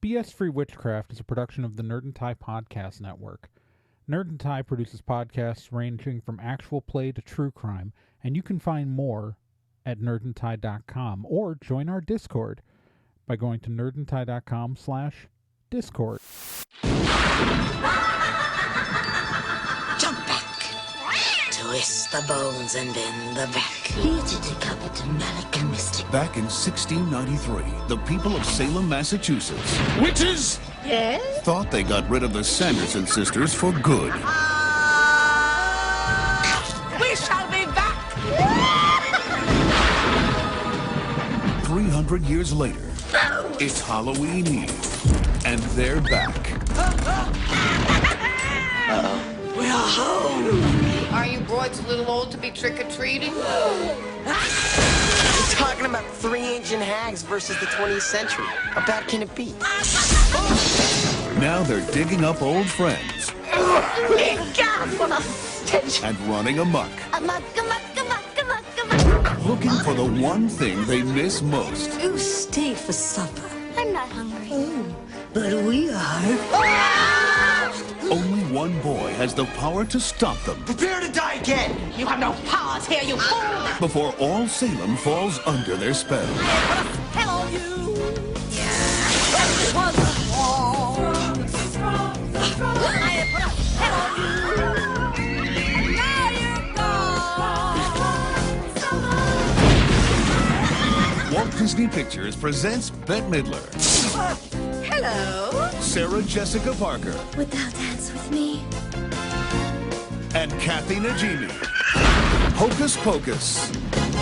BS-Free Witchcraft is a production of the Nerd and Tie Podcast Network. Nerd and Tie produces podcasts ranging from actual play to true crime, and you can find more at nerdandtie.com or join our Discord by going to nerdandtie.com/Discord. Jump back, twist the bones and bend the back. Here to decapit the American mystic. Back in 1693, the people of Salem, Massachusetts, Witches? Yes? thought they got rid of the Sanderson sisters for good. We shall be back! 300 years later, it's Halloween Eve, and they're back. We're home! Are you broads a little old to be trick-or-treating? We're talking about 3 ancient hags versus the 20th century. How bad can it be? Now they're digging up old friends and running amok. Looking for the one thing they miss most. You stay for supper. I'm not hungry. Oh, but we are. Only one boy has the power to stop them Prepare to die again! You have no powers here, you fool! before all Salem falls under their spell. Hello, you. Walt Disney Pictures presents Bette Midler, Hello. Sarah Jessica Parker, Would thou dance with me? and Kathy Najimy. Hocus Pocus.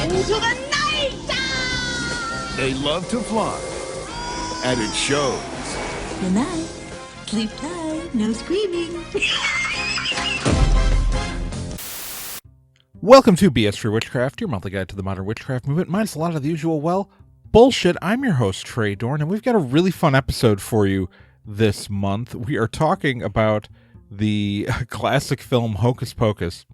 Into the night! They love to fly, and it shows. Good night. Sleep tight. No screaming. Welcome to BS-Free Witchcraft, your monthly guide to the modern witchcraft movement. Minus a lot of the usual, well, bullshit. I'm your host, Trae Dorn, and we've got a really fun episode for you this month. We are talking about the classic film Hocus Pocus.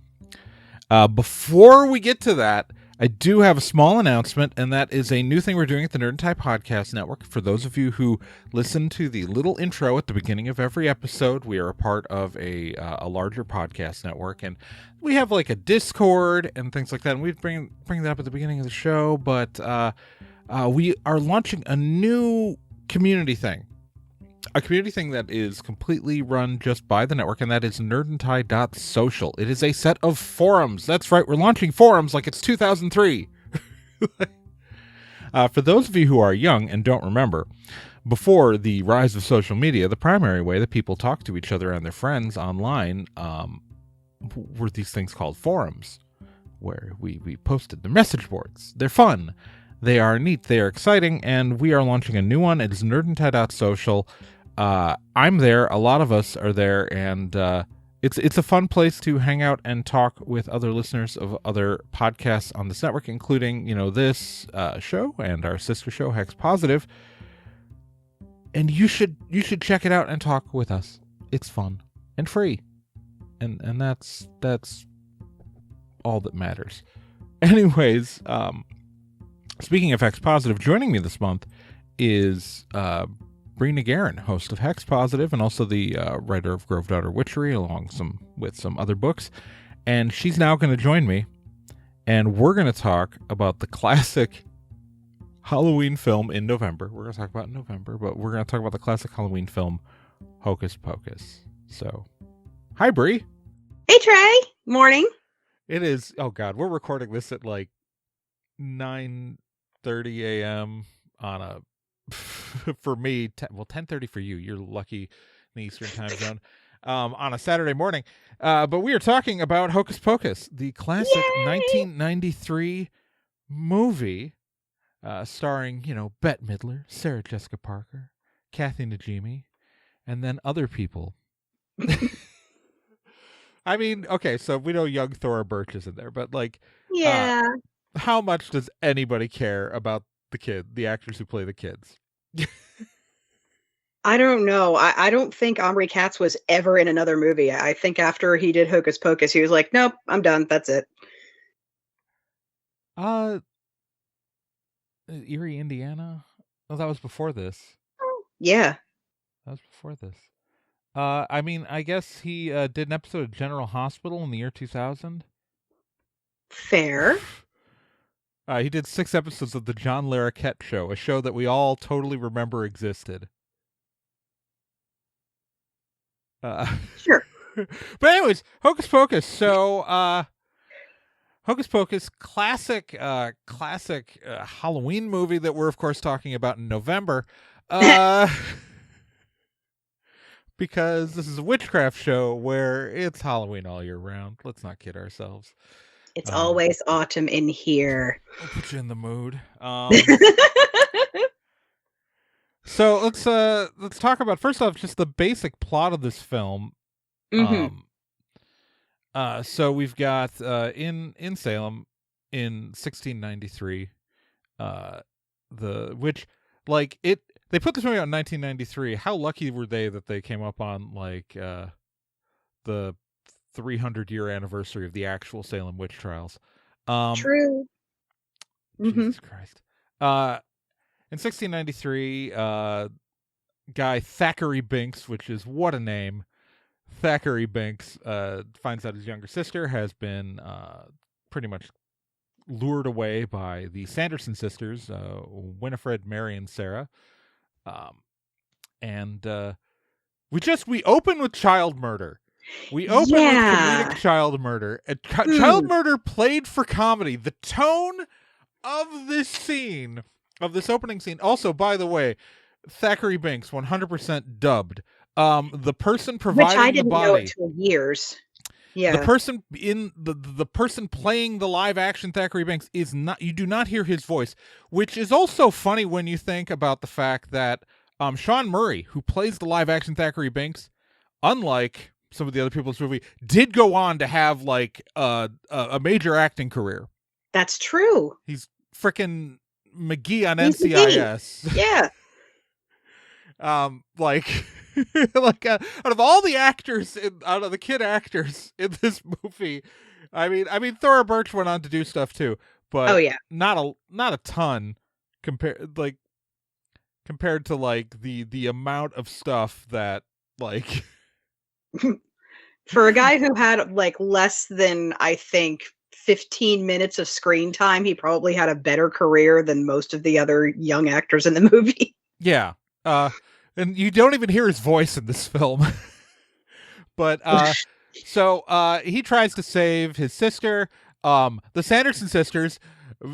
Before we get to that, I do have a small announcement, and that is a new thing we're doing at the Nerd and Tie Podcast Network. For those of you who listen to the little intro at the beginning of every episode, we are a part of a larger podcast network, and we have like a Discord and things like that, and we bring that up at the beginning of the show, but we are launching a new community thing. A community thing that is completely run just by the network, and that is nerdandtie.social. It is a set of forums. That's right, we're launching forums like it's 2003. For those of you who are young and don't remember, before the rise of social media, the primary way that people talk to each other and their friends online were these things called forums, where we posted the message boards. They're fun. They are neat. They are exciting, and we are launching a new one. It is nerdandtie.social. I'm there. A lot of us are there, and it's a fun place to hang out and talk with other listeners of other podcasts on this network, including this show and our sister show Hex Positive. And you should check it out and talk with us. It's fun and free, and that's all that matters. Anyways, speaking of Hex Positive, joining me this month is Bree NicGarran, host of Hex Positive, and also the writer of Grove Daughter Witchery, along with some other books. And she's now going to join me, and we're going to talk about the classic Halloween film in November. We're going to talk about it in November, but we're going to talk about the classic Halloween film, Hocus Pocus. So, hi, Bree. Hey, Trae. Morning. It is, oh God, we're recording this at like 9:30 a.m. on a, for me, 10:30 for you. You're lucky in the Eastern time zone. On a Saturday morning. But we are talking about Hocus Pocus, the classic 1993 movie starring, Bette Midler, Sarah Jessica Parker, Kathy Najimy, and then other people. I mean, okay, so we know young Thora Birch is in there, but Yeah. How much does anybody care about the actors who play the kids? I don't know. I don't think Omri Katz was ever in another movie. I think after he did Hocus Pocus, he was like, nope, I'm done. That's it. Erie, Indiana? Oh, that was before this. Yeah. That was before this. I mean, I guess he did an episode of General Hospital in the year 2000. Fair. He did 6 episodes of the John Larroquette Show, a show that we all totally remember existed. Sure. But anyways, Hocus Pocus. So, Hocus Pocus, classic Halloween movie that we're of course talking about in November. Because this is a witchcraft show where it's Halloween all year round. Let's not kid ourselves. It's always autumn in here. I'll put you in the mood. So let's talk about, first off, just the basic plot of this film. Mm-hmm. So we've got in Salem in 1693, they put this movie out in 1993. How lucky were they that they came up on the 300-year anniversary of the actual Salem witch trials? True. Jesus Christ. In 1693, guy Thackeray Binks, which is what a name. Thackeray Binks finds out his younger sister has been pretty much lured away by the Sanderson sisters, Winifred, Mary, and Sarah. We open with child murder. We open with comedic child murder. Child murder played for comedy. The tone of this scene, of this opening scene. Also, by the way, Thackeray Binks, 100% dubbed. The person providing Which I didn't the body, know until years. Yeah. the person in the person playing the live action Thackeray Binks is not. You do not hear his voice, which is also funny when you think about the fact that Sean Murray, who plays the live action Thackeray Binks, unlike some of the other people in this movie, did go on to have like a major acting career. That's true. He's frickin' McGee on He's NCIS. McGee. Yeah. Out of all the actors, out of the kid actors in this movie, I mean, Thora Birch went on to do stuff too, but not a ton compared to like the amount of stuff that like for a guy who had like less than, I think, 15 minutes of screen time, he probably had a better career than most of the other young actors in the movie. Yeah. And you don't even hear his voice in this film. But so he tries to save his sister. The Sanderson sisters,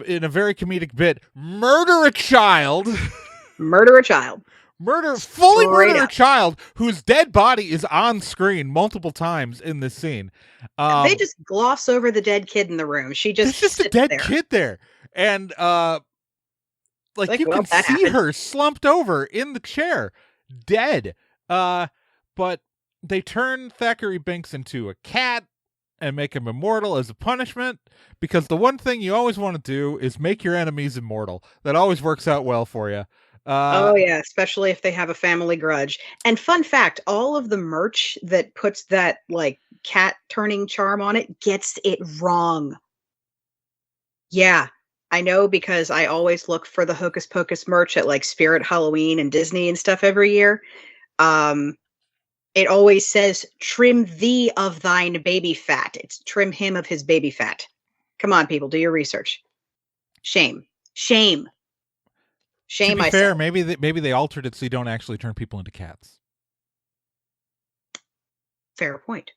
in a very comedic bit, murder a child. Murder a child. Fully murder a child whose dead body is on screen multiple times in this scene. They just gloss over the dead kid in the room. There's just a dead kid there. And you can see her slumped over in the chair, dead. But they turn Thackeray Binks into a cat and make him immortal as a punishment, because the one thing you always want to do is make your enemies immortal. That always works out well for you. Oh yeah, especially if they have a family grudge. And fun fact, all of the merch that puts that like cat turning charm on it gets it wrong. Yeah, I know, because I always look for the Hocus Pocus merch at like Spirit Halloween and Disney and stuff every year. It always says, trim thee of thine baby fat. It's trim him of his baby fat. Come on, people, do your research. Shame. To be myself. Fair, maybe they altered it so you don't actually turn people into cats. Fair point.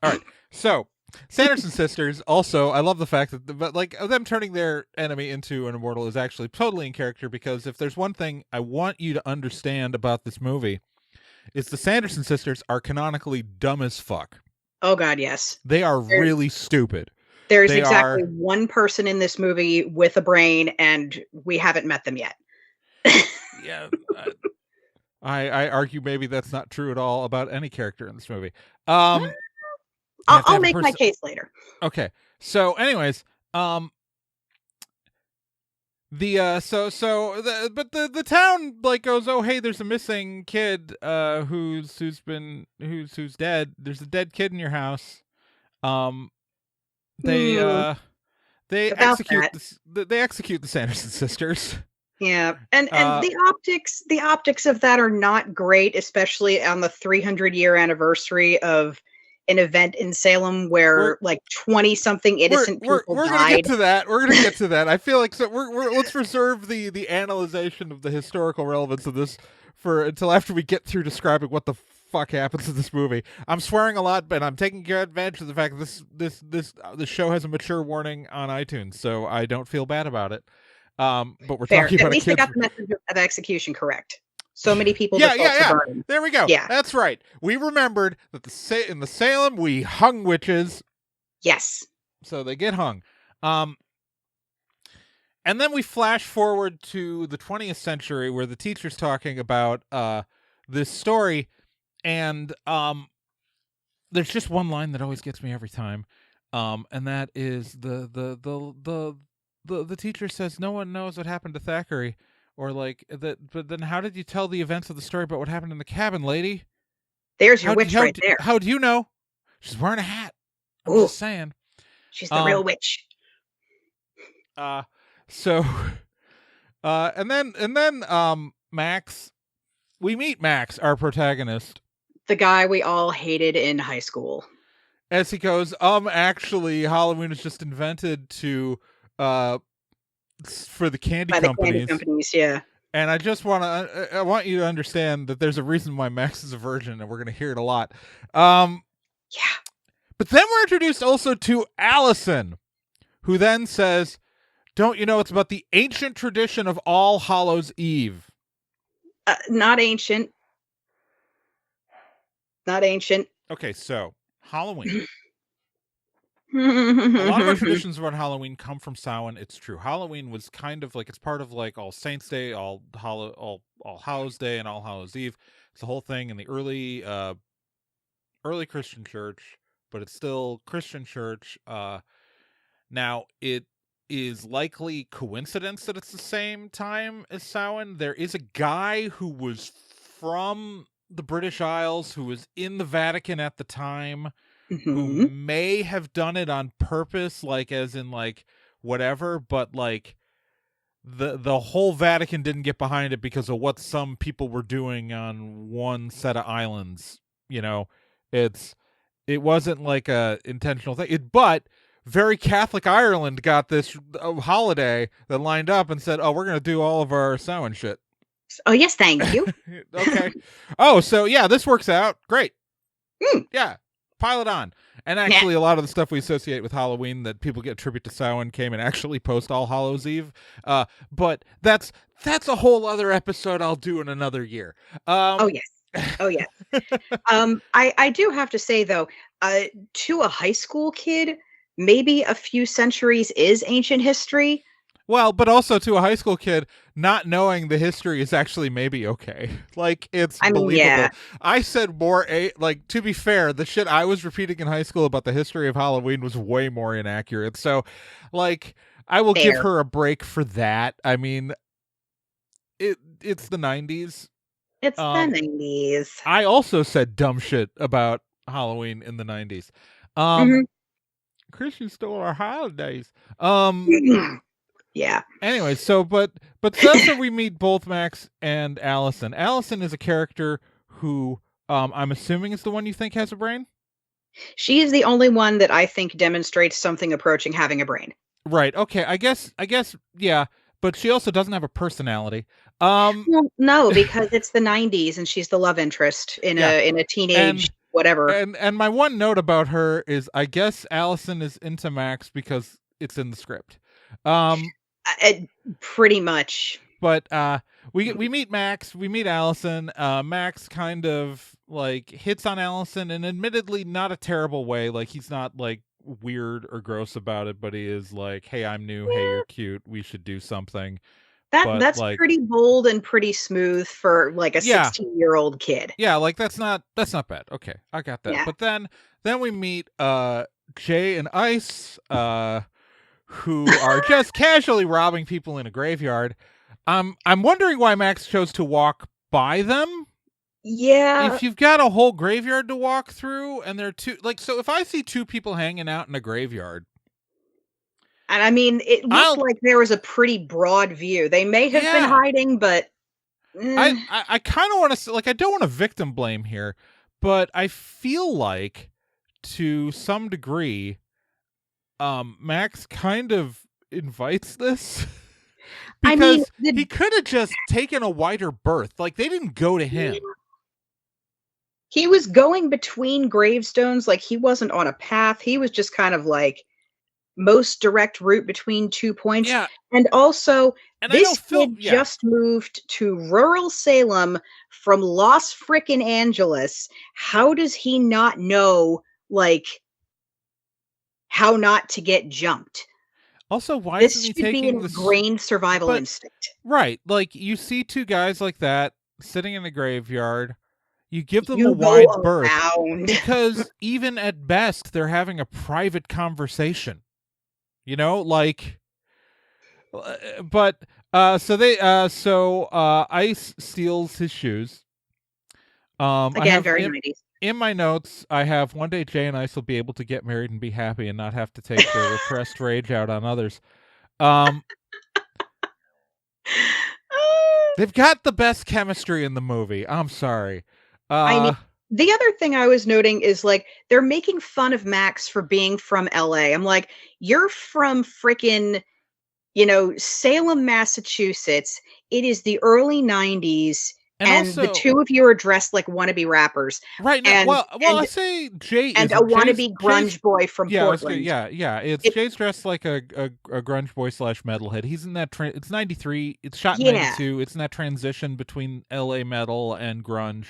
All right, so Sanderson sisters. Also, I love the fact that them turning their enemy into an immortal is actually totally in character, because if there's one thing I want you to understand about this movie, it's the Sanderson sisters are canonically dumb as fuck. Oh God, yes. They are really stupid. There's exactly one person in this movie with a brain, and we haven't met them yet. Yeah. I argue maybe that's not true at all about any character in this movie. I'll make my case later. Okay. So anyways, the town like goes, oh hey, there's a missing kid who's dead. There's a dead kid in your house. They execute the Sanderson sisters. Yeah, and Uh, the optics of that are not great, especially on the 300-year anniversary of an event in Salem we're where like 20 something innocent people we're gonna get died. to that. We're gonna get to that. I feel like we're let's reserve the analyzation of the historical relevance of this for until after we get through describing what the fuck happens in this movie. I'm swearing a lot, but I'm taking advantage of the fact that this show has a mature warning on iTunes, so I don't feel bad about it. But we're Fair. talking At about a least I kid's. got the message of execution correct. So many people Yeah, default yeah, to yeah. burning. There we go. Yeah. That's right. We remembered that in the Salem we hung witches, Yes. so they get hung. And then we flash forward to the 20th century where the teacher's talking about this story, and there's just one line that always gets me every time, and that is the teacher says, "No one knows what happened to Thackeray," or like that. But then, how did you tell the events of the story about what happened in the cabin, lady? There's your witch right there. How do you know? She's wearing a hat. I'm Ooh, just saying. she's the real witch. So, and then Max, we meet Max, our protagonist, The guy we all hated in high school. as he goes, actually, Halloween was just invented to, for the candy By the companies. candy companies, yeah. And I just I want you to understand that there's a reason why Max is a virgin, and we're going to hear it a lot. Yeah. But then we're introduced also to Allison, who then says, "Don't you know it's about the ancient tradition of All Hallows Eve?" Not ancient. Not ancient. Okay, so Halloween. A lot of our traditions around Halloween come from Samhain. It's true. Halloween was kind of like, it's part of like All Saints Day, All Hallows Day, and All Hallows Eve. It's the whole thing in the early Christian church, but it's still Christian church. Now it is likely coincidence that it's the same time as Samhain. There is a guy who was from the British Isles who was in the Vatican at the time, who may have done it on purpose, like as in like whatever, but like the whole Vatican didn't get behind it because of what some people were doing on one set of islands. You know, it wasn't like a intentional thing. But very Catholic Ireland got this holiday that lined up and said, "Oh, we're going to do all of our Samhain shit." Oh, yes, thank you. Okay. Oh, so yeah, this works out. Great. Yeah. Pile it on. And actually, a lot of the stuff we associate with Halloween that people get attribute to Samhain came and actually post All Hallows Eve. But that's a whole other episode I'll do in another year. Oh, yes. Oh, yes. I do have to say, though, to a high school kid, maybe a few centuries is ancient history. Well, but also to a high school kid, not knowing the history is actually maybe okay. Like, it's believable. Yeah. I said more, like, to be fair, the shit I was repeating in high school about the history of Halloween was way more inaccurate. So, like, I will give her a break for that. I mean, it's the 90s. It's the 90s. I also said dumb shit about Halloween in the 90s. Christians stole our holidays. Yeah. Anyway, so but that's where we meet both Max and Allison. Allison is a character who I'm assuming is the one you think has a brain? She is the only one that I think demonstrates something approaching having a brain. Right. Okay. I guess yeah, but she also doesn't have a personality. Well, no, because it's the 90s and she's the love interest in a teenage whatever. And my one note about her is I guess Allison is into Max because it's in the script. Pretty much. But we meet Max, we meet Allison. Max kind of like hits on Allison, and admittedly not a terrible way. Like, he's not like weird or gross about it, but he is like, "Hey, I'm new. Hey, you're cute. We should do something." That's like, pretty bold and pretty smooth for like a 16-year-old kid. Yeah, like that's not bad. Okay, I got that. Yeah. But then we meet Jay and Ice, who are just casually robbing people in a graveyard. I'm wondering why Max chose to walk by them. Yeah. If you've got a whole graveyard to walk through and there are two, like, so if I see two people hanging out in a graveyard, And I mean, it looked like there was a pretty broad view. They may have been hiding, but I kind of want to, like, I don't want to victim blame here, but I feel like to some degree, Max kind of invites this. Because he could have just taken a wider berth. Like, they didn't go to him. He was going between gravestones. Like, he wasn't on a path. He was just kind of like most direct route between 2 points. Yeah. And also, this kid just moved to rural Salem from Los Frickin' Angeles. How does he not know, like, how not to get jumped? Also, why isn't he taking this ingrained survival instinct? Right. Like, you see two guys like that sitting in the graveyard. You give them a wide berth. Because even at best, they're having a private conversation. You know, like, but, so Ice steals his shoes. Again, very 90s. In my notes, I have one day Jay and Ice will be able to get married and be happy and not have to take their repressed rage out on others. They've got the best chemistry in the movie. I'm sorry. I mean, the other thing I was noting is, like, they're making fun of Max for being from LA. I'm like, you're from frickin', Salem, Massachusetts. It is the early 90s. And the two of you are dressed like wannabe rappers. Right. Now, I say Jay and is. a wannabe grunge boy from Portland. It's Jay's dressed like a grunge boy / metalhead. He's in that, it's 93, it's shot in 92. It's in that transition between LA metal and grunge.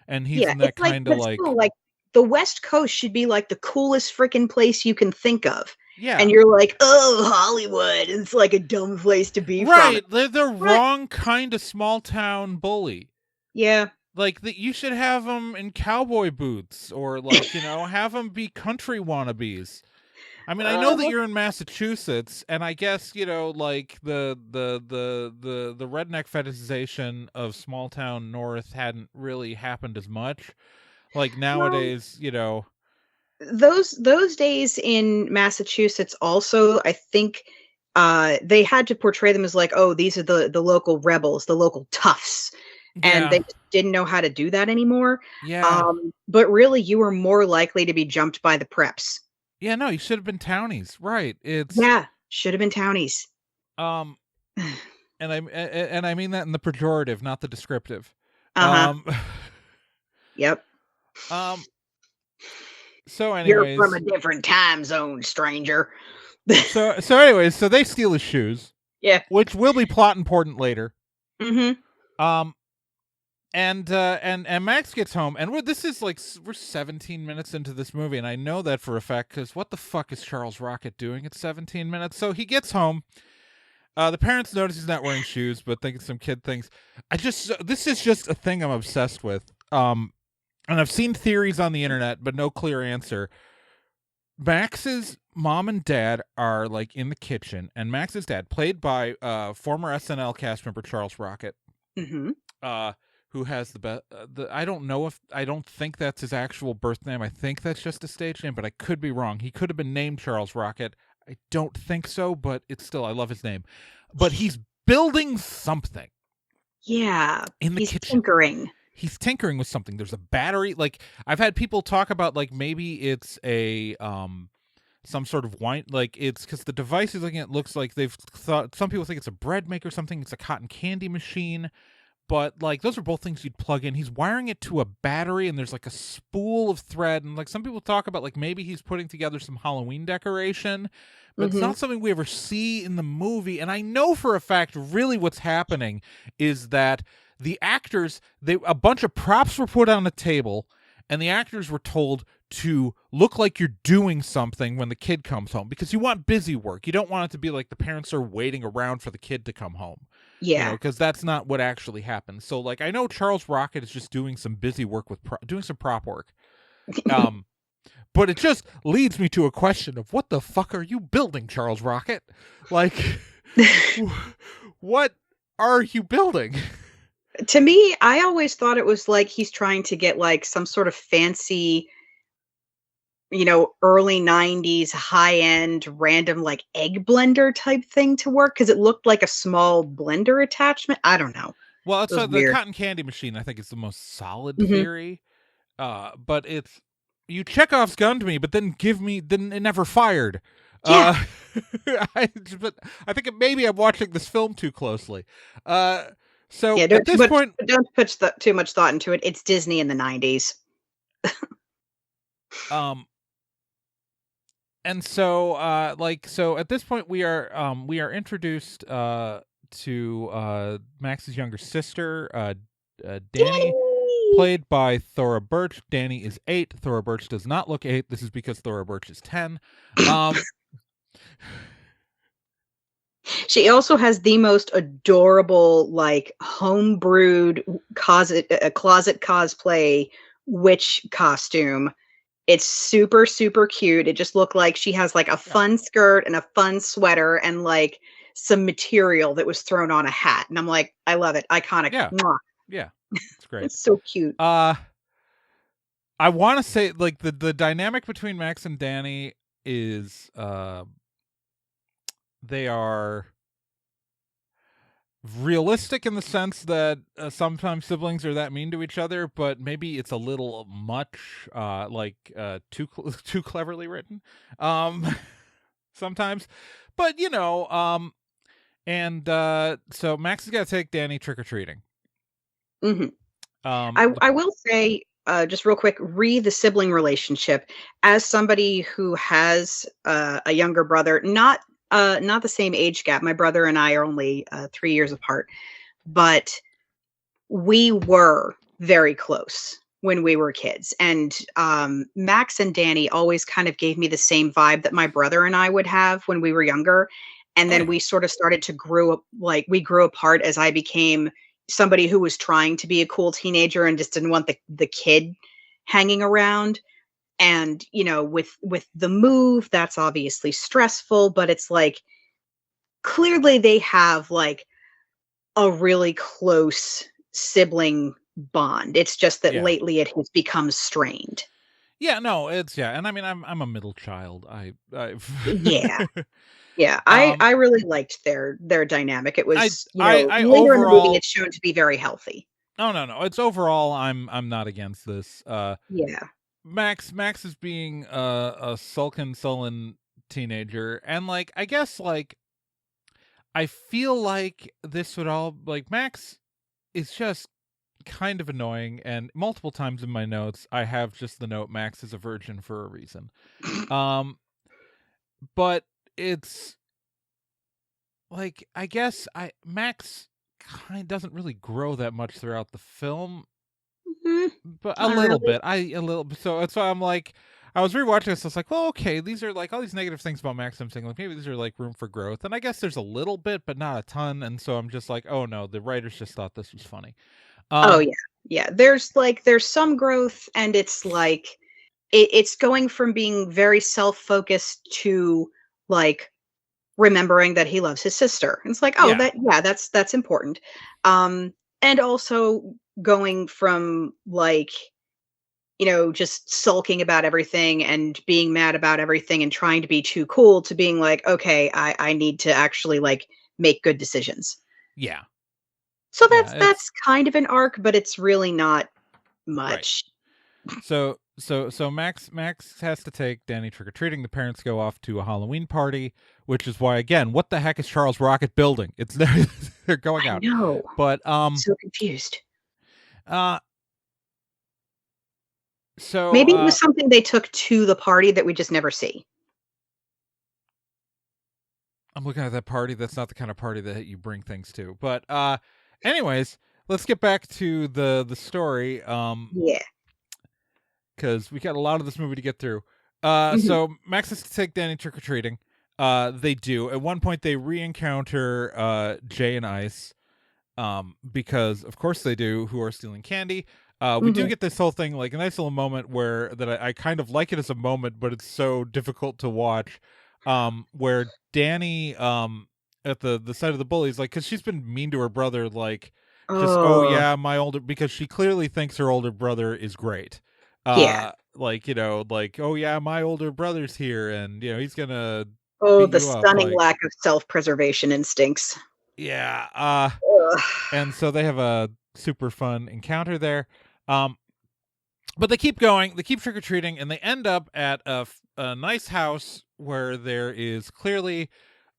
And he's in that kind of like... Still, like, the West Coast should be like the coolest freaking place you can think of. Yeah. And you're like, oh, Hollywood. It's like a dumb place to be from. Right. They're the wrong kind of small town bully. Yeah. Like, you should have them in cowboy boots or, like, have them be country wannabes. I mean, I know that you're in Massachusetts, and I guess, like, the redneck fetishization of small town North hadn't really happened as much. Like, nowadays, Those days in Massachusetts also, I think, they had to portray them as like, oh, these are the local rebels, the local toughs. And they didn't know how to do that anymore. Yeah. But really, you were more likely to be jumped by the preps. Yeah, no, you should have been townies. Right. Should have been townies. And I mean that in the pejorative, not the descriptive. Yep. So anyways, you're from a different time zone, stranger. so anyways, so they steal his shoes. Yeah. Which will be plot important later. Mm-hmm. And Max gets home, and this is like, we're 17 minutes into this movie, and I know that for a fact, because what the fuck is Charles Rocket doing at 17 minutes? So he gets home. The parents notice he's not wearing shoes, but think it's some kid things. This is just a thing I'm obsessed with. And I've seen theories on the internet, but no clear answer. Max's mom and dad are like in the kitchen, and Max's dad, played by former SNL cast member Charles Rocket, who has I don't think that's his actual birth name. I think that's just a stage name, but I could be wrong. He could have been named Charles Rocket. I don't think so, but it's still, I love his name. But he's building something. Yeah. In the kitchen. Tinkering. He's tinkering with something. There's a battery. Like, I've had people talk about, like, maybe it's a some sort of wine, like, it's because the device he's looking at looks like they've thought, some people think it's a bread maker or something. It's a cotton candy machine. But, like, those are both things you'd plug in. He's wiring it to a battery, and there's, like, a spool of thread. And, like, some people talk about, like, maybe he's putting together some Halloween decoration. But it's not something we ever see in the movie. And I know for a fact, really what's happening is that the actors, a bunch of props were put on the table, and the actors were told to look like you're doing something when the kid comes home. Because you want busy work. You don't want it to be like the parents are waiting around for the kid to come home. Yeah. Because that's not what actually happens. So, like, I know Charles Rocket is just doing some busy work with doing some prop work. But it just leads me to a question of, what the fuck are you building, Charles Rocket? Like, what are you building? To me, I always thought it was like he's trying to get like some sort of fancy, early 90s high-end random like egg blender type thing to work because it looked like a small blender attachment. I don't know. Well, It was so the weird. cotton candy machine, I think, is the most solid Mhm. theory. But it's you Chekhov's gun to me, but then it never fired. Yeah. But I think maybe I'm watching this film too closely. So Yeah, at this point, don't put too much thought into it. It's Disney in the 90s. um, and so so at this point we are introduced to Max's younger sister, Danny, played by Thora Birch. Danny is 8. Thora Birch does not look 8. This is because Thora Birch is 10. She also has the most adorable, like, homebrewed closet cosplay witch costume. It's super, super cute. It just looked like she has like a fun skirt and a fun sweater and like some material that was thrown on a hat. And I'm like, I love it. Iconic. Yeah. Mwah. Yeah, it's great. It's so cute. I want to say like the dynamic between Max and Danny is they are realistic in the sense that sometimes siblings are that mean to each other, but maybe it's a little much too cleverly written sometimes. But and so Max has got to take Danny trick-or-treating. Mhm. I will say, just real quick, the sibling relationship, as somebody who has a younger brother, not the same age gap. My brother and I are only 3 years apart, but we were very close when we were kids. And Max and Danny always kind of gave me the same vibe that my brother and I would have when we were younger. And then we sort of started to grow up, like we grew apart as I became somebody who was trying to be a cool teenager and just didn't want the kid hanging around. And with the move, that's obviously stressful, but it's like clearly they have like a really close sibling bond. It's just that lately it has become strained. Yeah, no, and I mean I'm a middle child. Yeah. Yeah, I really liked their dynamic. It was, I later overall, in the movie, it's shown to be very healthy. No. It's overall, I'm not against this. Yeah. Max is being a sullen teenager, and like I guess like I feel like this would all like Max is just kind of annoying, and multiple times in my notes I have just the note Max is a virgin for a reason. But it's like I guess Max kind of doesn't really grow that much throughout the film, but a little bit. So that's why I'm like, I was rewatching this. I was like, well, okay, these are like all these negative things about Max. I'm saying like maybe these are like room for growth, and I guess there's a little bit, but not a ton. And so I'm just like, oh no, the writers just thought this was funny. Oh yeah. There's some growth, and it's like it's going from being very self-focused to like remembering that he loves his sister. It's like, oh, that's important. And also going from like, just sulking about everything and being mad about everything and trying to be too cool to being like, okay, I need to actually like make good decisions. Yeah. So that's kind of an arc, but it's really not much. Right. So Max has to take Danny trick-or-treating. The parents go off to a Halloween party, which is why, again, what the heck is Charles Rocket building? It's they're going out. No, but so confused. So maybe it was something they took to the party that we just never see. I'm looking at that party. That's not the kind of party that you bring things to. But anyways, let's get back to the story. Yeah. Because we got a lot of this movie to get through. So Max has to take Danny trick-or-treating. They do. At one point, they re-encounter Jay and Ice, because of course they do, who are stealing candy. We do get this whole thing, like a nice little moment where that I kind of like it as a moment, but it's so difficult to watch. Where Danny, at the side of the bullies, like, because she's been mean to her brother, like, just, oh yeah, because she clearly thinks her older brother is great. like, oh yeah, my older brother's here, and he's gonna Oh, beat the you up. stunning Like, lack of self-preservation instincts. yeah. Ugh. And so they have a super fun encounter there. But they keep going, they keep trick-or-treating, and they end up at a nice house where there is clearly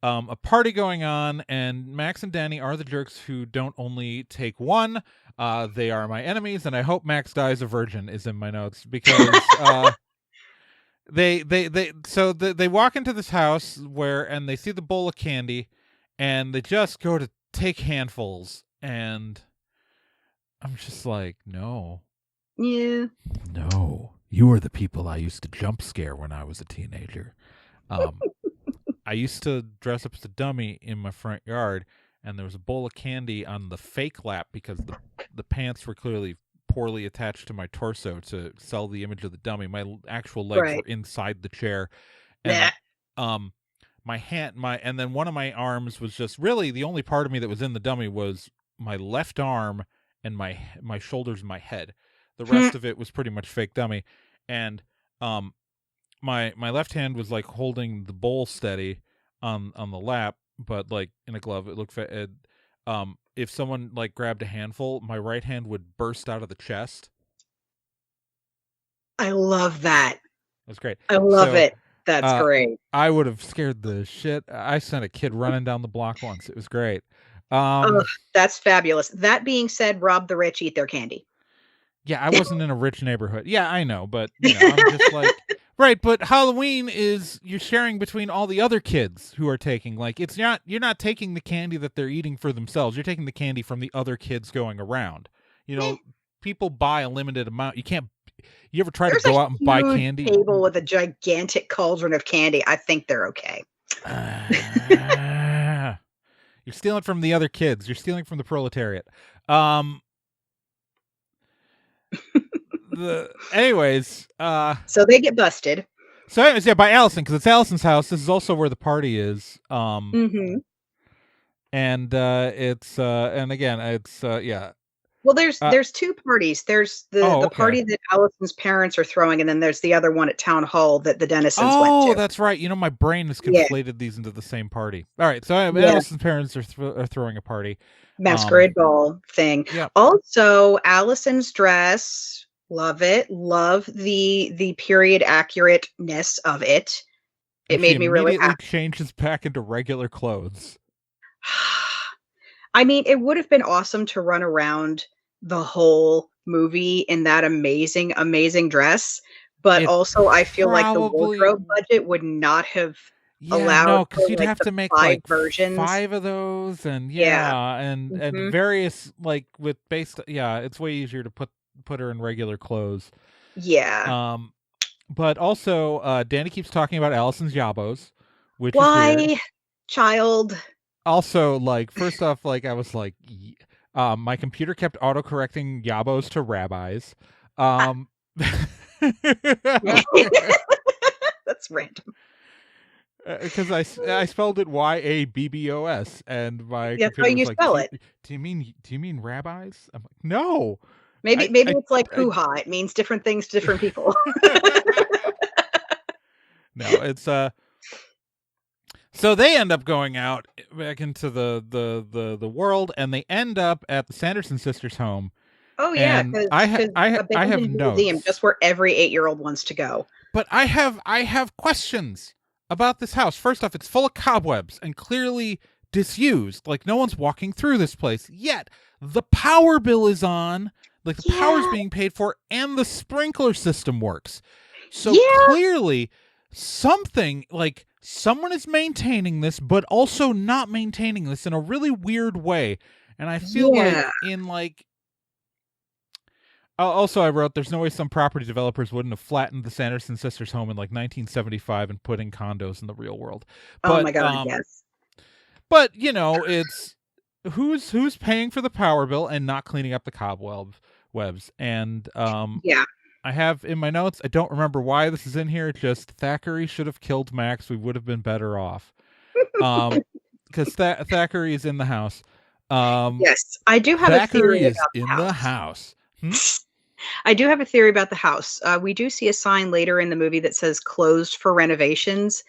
a party going on, and Max and Danny are the jerks who don't only take one, they are my enemies, and I hope Max dies a virgin is in my notes, because they walk into this house and they see the bowl of candy, and they just go to take handfuls, and I'm just like, no. Yeah. No, you are the people I used to jump scare when I was a teenager. I used to dress up as a dummy in my front yard, and there was a bowl of candy on the fake lap because the pants were clearly poorly attached to my torso to sell the image of the dummy. My actual legs Right. were inside the chair, and and then one of my arms was just really the only part of me that was in the dummy was my left arm and my shoulders and my head. The rest of it was pretty much fake dummy, and my left hand was like holding the bowl steady on the lap, but like in a glove. It looked if someone like grabbed a handful, my right hand would burst out of the chest. I love that. That's great. I love it. That's great. I would have scared the shit. I sent a kid running down the block once. It was great. That's fabulous. That being said, rob the rich, eat their candy. Yeah, I wasn't in a rich neighborhood. Yeah, I know, but I'm just like, right. But Halloween is you're sharing between all the other kids who are taking. Like, you're not taking the candy that they're eating for themselves. You're taking the candy from the other kids going around. People buy a limited amount. You ever try to go out and buy candy? Table with a gigantic cauldron of candy. I think they're okay. You're stealing from the other kids. You're stealing from the proletariat. Anyways, so they get busted. So anyways, yeah, by Allison, because it's Allison's house. This is also where the party is. Mm-hmm. And it's and again, it's yeah. Well, there's two parties. There's the party that Allison's parents are throwing, and then there's the other one at town hall that the denizens went to. Oh, that's right. My brain has conflated these into the same party. All right, so Allison's parents are throwing a party. Masquerade ball thing. Yep. Also, Allison's dress, love it. Love the period accurateness of it. It made me really happy. Changes back into regular clothes. I mean, it would have been awesome to run around the whole movie in that amazing, amazing dress. But also, I feel like the wardrobe budget would not have allowed. No, because you'd have to make like versions. 5 of those, and and various like with based. Yeah, it's way easier to put her in regular clothes. Yeah. But also, Danny keeps talking about Allison's yabos, which why, is weird. Child. Also, like, first off, like, I was like, my computer kept autocorrecting yabos to rabbis. That's random. Because I spelled it YABBOS, and my That's computer how you was like, spell it. Do you mean rabbis? I'm like, no. Maybe it's like hoo-ha. It means different things to different people. No, it's So they end up going out back into the world, and they end up at the Sanderson sisters' home. Oh yeah, because I have notes. Museum, just where every 8-year-old wants to go. But I have questions about this house. First off, it's full of cobwebs and clearly disused. Like, no one's walking through this place yet. The power bill is on. Like, the power's being paid for, and the sprinkler system works. So clearly, something like. Someone is maintaining this, but also not maintaining this in a really weird way. And I feel like in like... Also, I wrote, there's no way some property developers wouldn't have flattened the Sanderson sisters' home in like 1975 and put in condos in the real world. But, oh my God, yes. But, it's... Who's paying for the power bill and not cleaning up the cobwebs? And, I have in my notes, I don't remember why this is in here, just Thackeray should have killed Max. We would have been better off. Because Thackeray is in the house. Yes, I do have a theory is about in the house. I do have a theory about the house. We do see a sign later in the movie that says closed for renovations.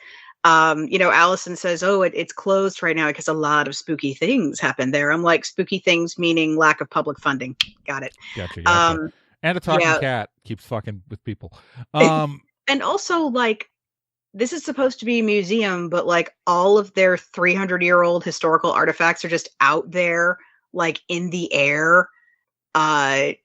Allison says, "Oh, it's closed right now because a lot of spooky things happen there." I'm like, spooky things meaning lack of public funding. Got it. Gotcha. And a talking Yeah. cat keeps fucking with people. And also, like, this is supposed to be a museum, but like all of their 300-year-old historical artifacts are just out there, like in the air. And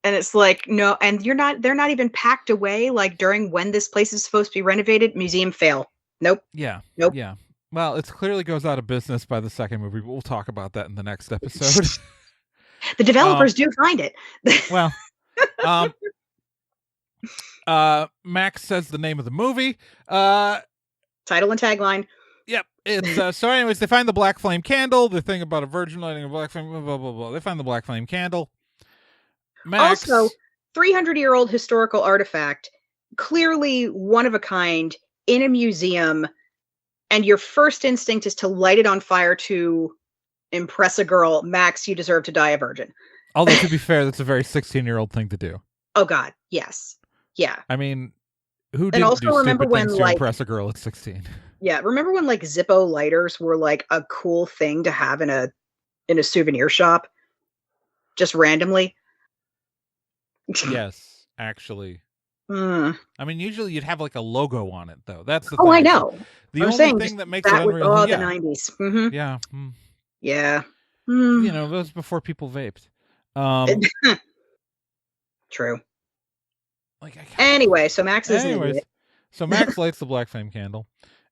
it's like, no, and they're not even packed away like during when this place is supposed to be renovated. Museum fail. Nope. Yeah. Nope. Yeah. Well, it clearly goes out of business by the second movie, but we'll talk about that in the next episode. The developers do find it. Well, Max says the name of the movie. Title and tagline. Yep. It's so anyways, they find the black flame candle, the thing about a virgin lighting a black flame, blah, blah, blah, blah. They find the black flame candle. Max, Also, 300-year-old historical artifact, clearly one of a kind in a museum, and your first instinct is to light it on fire to impress a girl. Max, you deserve to die a virgin. although to be fair, that's a very 16-year-old thing to do. Oh God, yes. Yeah. I mean, who didn't also do remember stupid when, things to like- impress a girl at 16? Yeah, remember when like Zippo lighters were like a cool thing to have in a souvenir shop? Just randomly? Yes, actually. Mm. I mean, usually you'd have like a logo on it, though. That's the Oh, thing. I know. The I'm only saying thing that makes it that was unreal. the 90s. Mm-hmm. Yeah. Yeah. Mm. You know, that was before people vaped. True. Like, Anyway, so Max is an idiot. So Max lights the black flame candle.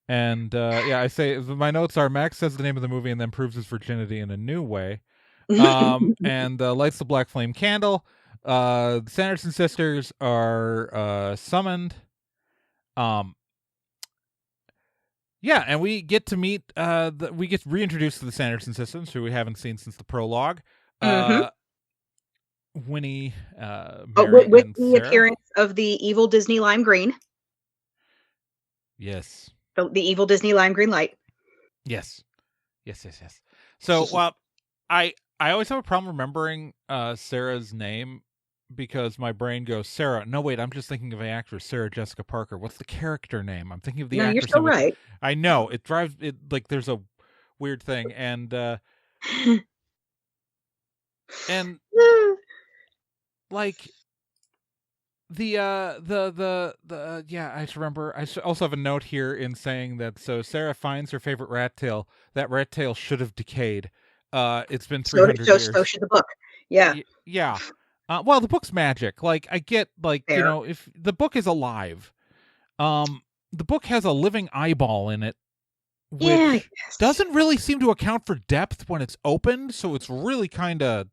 And I say my notes are Max says the name of the movie and then proves his virginity in a new way. And lights the black flame candle. The Sanderson sisters are summoned. Yeah, and we get to meet we get reintroduced to the Sanderson sisters, who we haven't seen since the prologue. Winnie, Mary, with and the Sarah. appearance of the evil Disney lime green. Yes. The evil Disney lime green light. Yes. So, well, I always have a problem remembering Sarah's name because my brain goes, Sarah. No, wait, I'm just thinking of an actress, Sarah Jessica Parker. What's the character name? I'm thinking of the No, actress. you're so right. I know. It drives it like there's a weird thing. And like the I just remember. I also have a note here in saying that so Sarah finds her favorite rat tail. That rat tail should have decayed. It's been 300 years. So should the book. Yeah. Yeah. Well, the book's magic. Like I get, like Fair. you know, if the book is alive, the book has a living eyeball in it, which doesn't really seem to account for depth when it's opened. So it's really kind of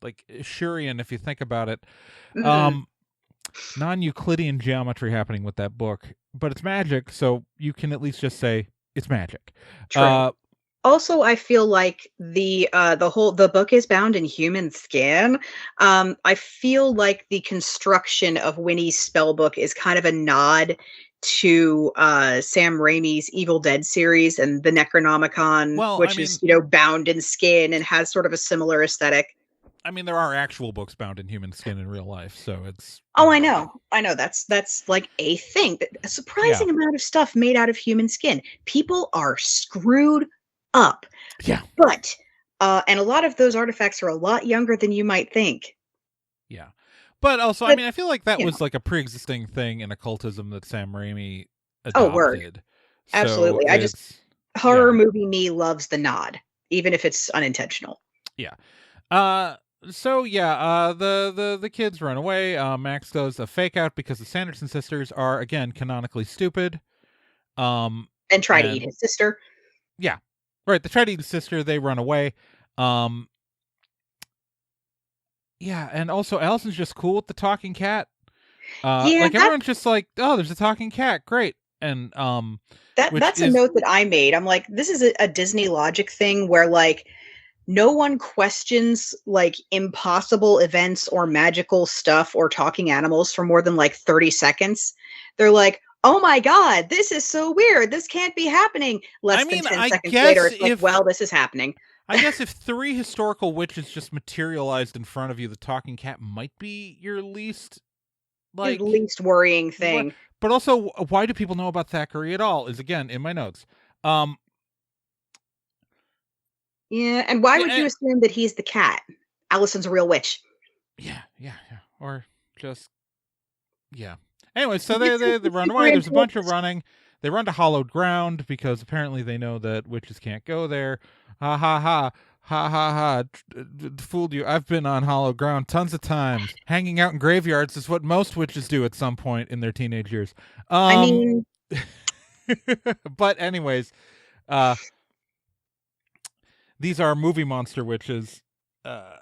like Shurian if you think about it. Non-Euclidean geometry happening with that book, but it's magic, so you can at least just say it's magic. True. Also, I feel like the book is bound in human skin. I feel like the construction of Winnie's spell book is kind of a nod to Sam Raimi's Evil Dead series and the Necronomicon, which is bound in skin and has sort of a similar aesthetic. I mean, there are actual books bound in human skin in real life, so it's. Oh, I know. That's like a thing. A surprising amount of stuff made out of human skin. People are screwed up. Yeah. But and a lot of those artifacts are a lot younger than you might think. Yeah. But also, I mean, I feel like that was like a pre-existing thing in occultism that Sam Raimi adopted. Oh, word. Absolutely. Horror movie me loves the nod, even if it's unintentional. Yeah. The kids run away. Max does a fake out because the Sanderson sisters are again canonically stupid. And try to eat his sister. Yeah. Right, they try to eat his sister, they run away. Yeah, and also Allison's just cool with the talking cat. Everyone's just like, oh, there's a talking cat, great. And that's a note that I made. I'm like, this is a Disney logic thing where like no one questions like impossible events or magical stuff or talking animals for more than like 30 seconds. They're like, oh my God, this is so weird. This can't be happening. Less than 10 seconds later, it's like, well, this is happening. I guess if 3 historical witches just materialized in front of you, the talking cat might be your least, His least worrying thing. But also, why do people know about Thackeray at all? Is again in my notes. Yeah, and why would you assume that he's the cat? Allison's a real witch. Yeah. Or just Anyway, so they run away. There's a bunch of running. They run to hallowed ground because apparently they know that witches can't go there. Ha ha ha. Ha ha ha. Fooled you. I've been on hallowed ground tons of times. Hanging out in graveyards is what most witches do at some point in their teenage years. I mean... But anyways, these are movie monster witches. And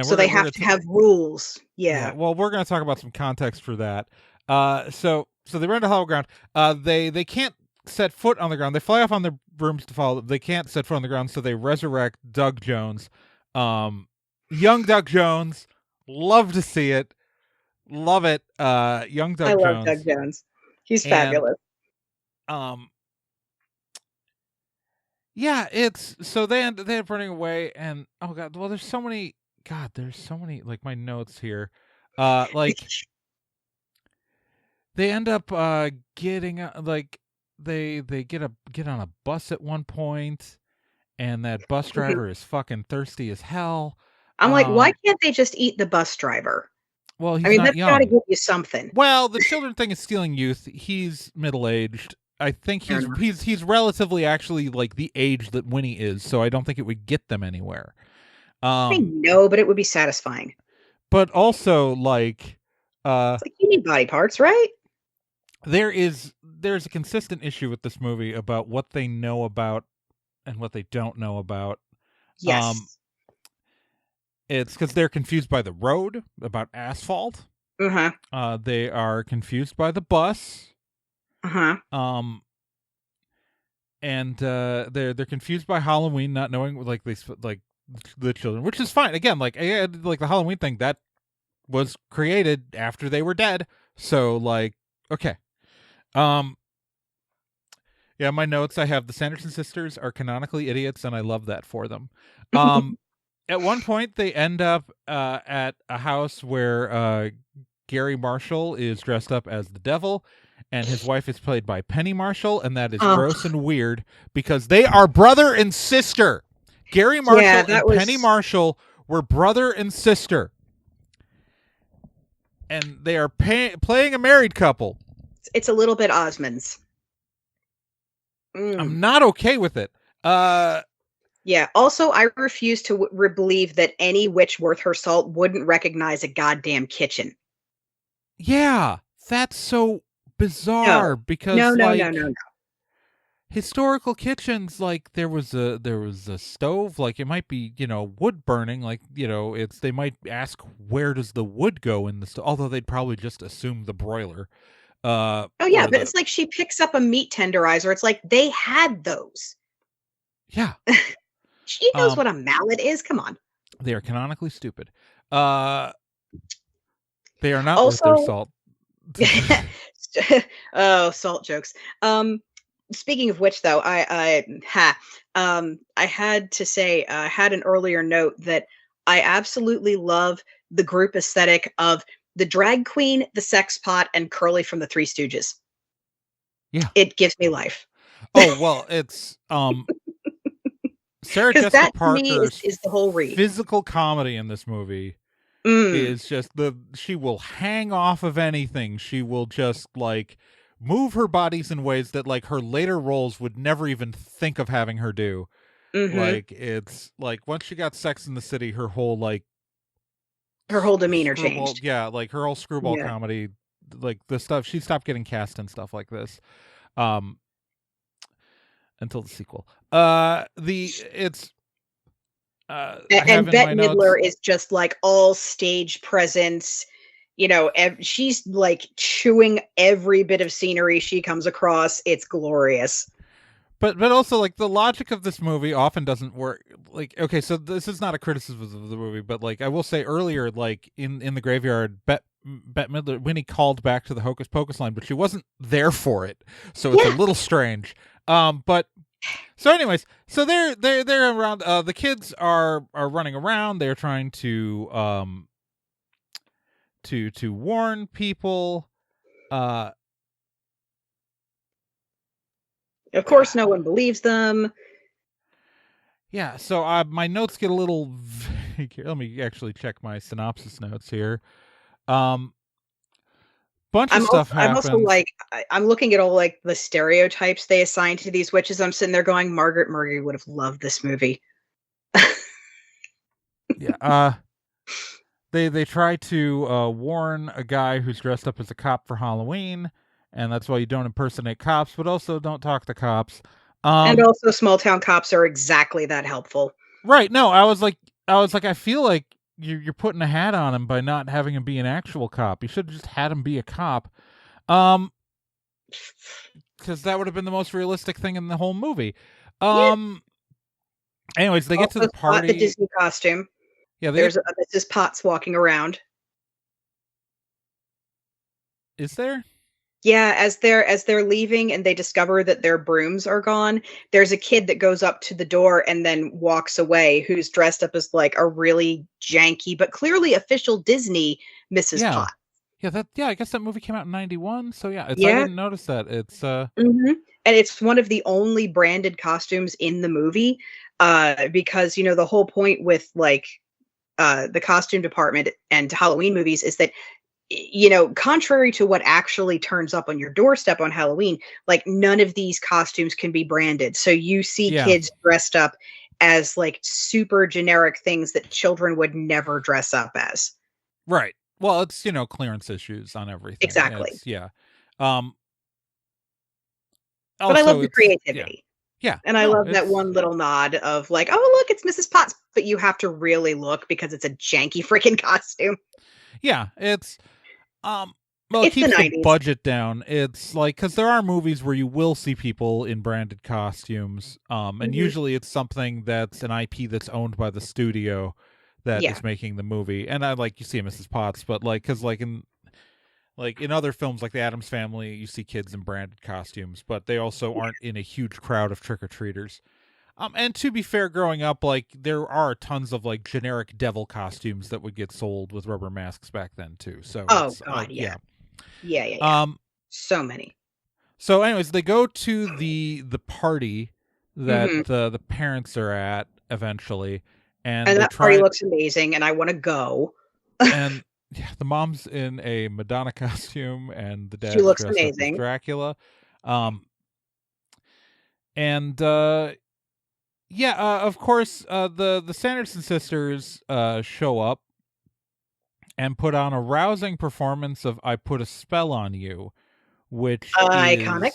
so they have to have rules. Yeah. Well, we're going to talk about some context for that. So they run to hollow ground. They can't set foot on the ground. They fly off on their brooms to follow. They can't set foot on the ground, so they resurrect Doug Jones. Young Doug Jones. Love to see it. Love it. Young Doug Jones. I love Doug Jones. He's fabulous. Yeah, it's so they end up running away, and oh god, well, there's so many like my notes here. Like they end up getting like they get on a bus at one point, and that bus driver is fucking thirsty as hell. I'm like, why can't they just eat the bus driver? Well, he's not that's young. gotta give you something. Well, the children thing is stealing youth. He's middle-aged. I think he's relatively actually like the age that Winnie is, so I don't think it would get them anywhere. I know, but it would be satisfying. But also, like, it's like you need body parts, right? There's a consistent issue with this movie about what they know about and what they don't know about. Yes. It's because they're confused by the road, about asphalt. Uh-huh. They are confused by the bus. Uh-huh. And they're confused by Halloween, not knowing like the children, which is fine. Again, like the Halloween thing that was created after they were dead, so like okay. Yeah, my notes. I have the Sanderson sisters are canonically idiots, and I love that for them. At one point, they end up at a house where Gary Marshall is dressed up as the devil, and his wife is played by Penny Marshall, and that is gross and weird because they are brother and sister. Gary Marshall and Penny Marshall were brother and sister, and they are playing a married couple. It's a little bit Osmonds. I'm not okay with it. Yeah. Also, I refuse to believe that any witch worth her salt wouldn't recognize a goddamn kitchen. Yeah, that's so bizarre because no. Historical kitchens, like there was a stove, like it might be wood burning, like they might ask where does the wood go in the stove, although they'd probably just assume the broiler. But it's like she picks up a meat tenderizer. It's like they had those. Yeah. She knows what a mallet is. Come on. They are canonically stupid. They are not worth their salt. Oh, salt jokes. Speaking of which, though, I had to say, I had an earlier note that I absolutely love the group aesthetic of the drag queen, the sex pot, and Curly from the Three Stooges. Yeah, it gives me life. Oh well, it's Sarah Jessica Parker's is the whole read. Physical comedy in this movie is just she will hang off of anything. She will just like move her bodies in ways that like her later roles would never even think of having her do. Like it's like once she got Sex in the City, her whole demeanor changed. Yeah, like her whole screwball comedy, like the stuff she stopped getting cast and stuff like this. Until the sequel. And Bette Midler is just like all stage presence. She's like chewing every bit of scenery she comes across. It's glorious. But also like the logic of this movie often doesn't work. Like, okay, so this is not a criticism of the movie, but like I will say earlier, like in the graveyard, Bette Midler, Winnie called back to the Hocus Pocus line, but she wasn't there for it. So it's a little strange. But So anyways, so they're around, the kids are running around, they're trying to warn people. Of course, no one believes them. Yeah, so my notes get a little vague here. Let me actually check my synopsis notes here. Bunch of stuff I'm also happens. like, I'm looking at all like the stereotypes they assign to these witches. I'm sitting there going, Margaret Murray would have loved this movie. Yeah, they try to warn a guy who's dressed up as a cop for Halloween, and that's why you don't impersonate cops, but also don't talk to cops. And also, small town cops are exactly that helpful. Right? No, I was like, I feel like you're putting a hat on him by not having him be an actual cop. You should have just had him be a cop, because that would have been the most realistic thing in the whole movie. Anyways, they get to the party. The Disney costume. Yeah, there's Mrs. Potts walking around. Is there? Yeah, as they're leaving and they discover that their brooms are gone, there's a kid that goes up to the door and then walks away, who's dressed up as like a really janky but clearly official Disney Mrs. Potts. Yeah, I guess that movie came out in 91, so I didn't notice that. It's and it's one of the only branded costumes in the movie, because the whole point with like the costume department and Halloween movies is that, contrary to what actually turns up on your doorstep on Halloween, like none of these costumes can be branded. So you see kids dressed up as like super generic things that children would never dress up as. Right. Well, it's, clearance issues on everything. Exactly. Also, but I love the creativity. Yeah. And I love that one little nod of like, oh, look, it's Mrs. Potts. But you have to really look because it's a janky freaking costume. Yeah, it's well, it's it keeps the the budget down. It's like, because there are movies where you will see people in branded costumes, and usually it's something that's an IP that's owned by the studio that is making the movie. And you see Mrs. Potts, but because in other films like The Addams Family, you see kids in branded costumes, but they also aren't in a huge crowd of trick-or-treaters. And to be fair, growing up, there are tons of generic devil costumes that would get sold with rubber masks back then too. So yeah. So many. So anyways, they go to the party that the parents are at eventually, and that party looks amazing, and I want to go. And the mom's in a Madonna costume, and the dad looks dressed amazing. up as Dracula. Of course, the Sanderson sisters show up and put on a rousing performance of "I Put a Spell on You," which iconic.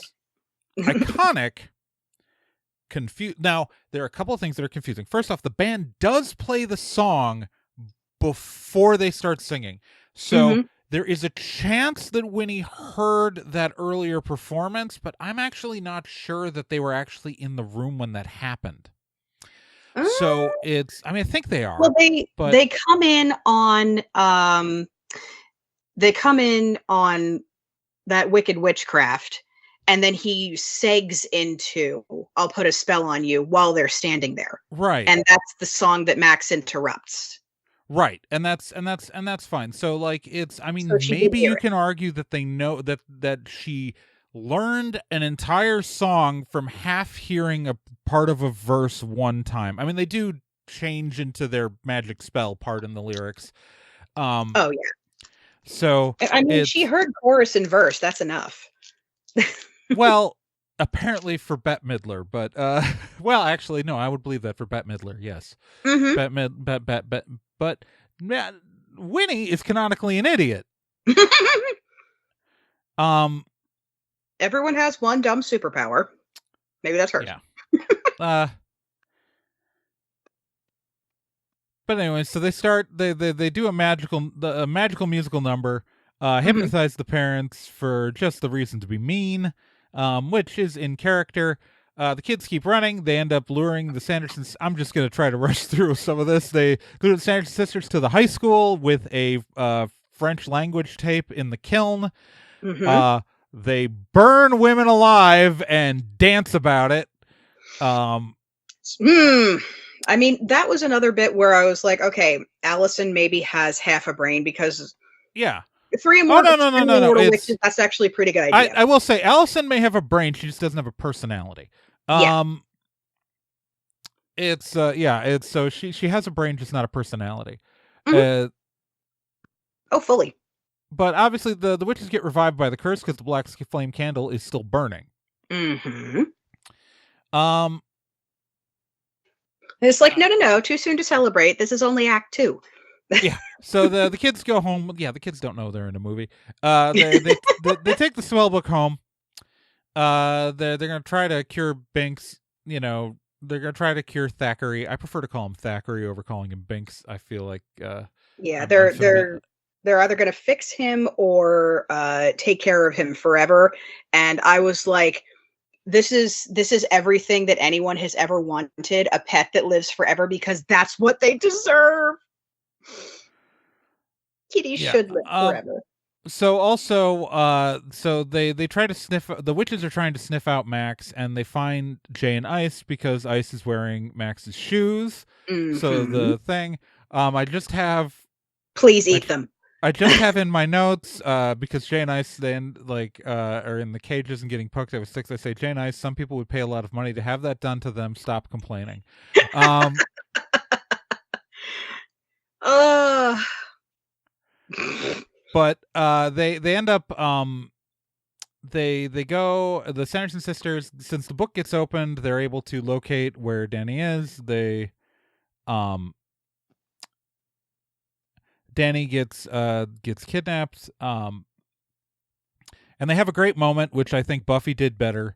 Iconic. Now, there are a couple of things that are confusing. First off, the band does play the song before they start singing. So there is a chance that Winnie heard that earlier performance, but I'm actually not sure that they were actually in the room when that happened. So I think they are. Well, they come in on that Wicked Witchcraft, and then he segs into "I'll Put a Spell on You" while they're standing there. Right. And that's the song that Max interrupts. Right. And that's fine. So maybe you can argue that they know that she learned an entire song from half hearing a part of a verse one time. I mean, they do change into their magic spell part in the lyrics. Oh yeah. So I mean, she heard chorus and verse. That's enough. Well, apparently for Bette Midler, but well, actually, no, I would believe that for Bette Midler. Yes. But Winnie is canonically an idiot. Everyone has one dumb superpower. Maybe that's hers. Yeah. But anyway, so they start. They do a magical musical number. Hypnotize the parents for just the reason to be mean, which is in character. The kids keep running. They end up luring the Sandersons. I'm just going to try to rush through some of this. They lure the Sanderson sisters to the high school with a French language tape in the kiln. They burn women alive and dance about it. I mean, that was another bit where I was like, okay, Allison maybe has half a brain because Yeah. three No. immortal witches, that's actually a pretty good idea. I will say Allison may have a brain, she just doesn't have a personality. It's it's so she has a brain, just not a personality. Oh, fully. But obviously the witches get revived by the curse because the black flame candle is still burning. Mm-hmm. It's like, no, too soon to celebrate. This is only Act 2. Yeah. So the kids go home. Yeah, the kids don't know they're in a movie. They take the spell book home. They're gonna try to cure Binks. You know, they're gonna try to cure Thackeray. I prefer to call him Thackeray over calling him Binks. I feel like they're either gonna fix him or take care of him forever. And I was like, this is everything that anyone has ever wanted, a pet that lives forever, because that's what they deserve. Kitties should live forever. So also, so they try to sniff. The witches are trying to sniff out Max, and they find Jay and Ice because Ice is wearing Max's shoes. Mm-hmm. So the thing, I just have. Please eat them. I just have in my notes, because Jay and Ice then are in the cages and getting poked with sticks. I say, Jay and Ice, some people would pay a lot of money to have that done to them. Stop complaining. But they end up they go, the Sanderson sisters, since the book gets opened, they're able to locate where Danny is. Danny gets kidnapped, and they have a great moment, which I think Buffy did better,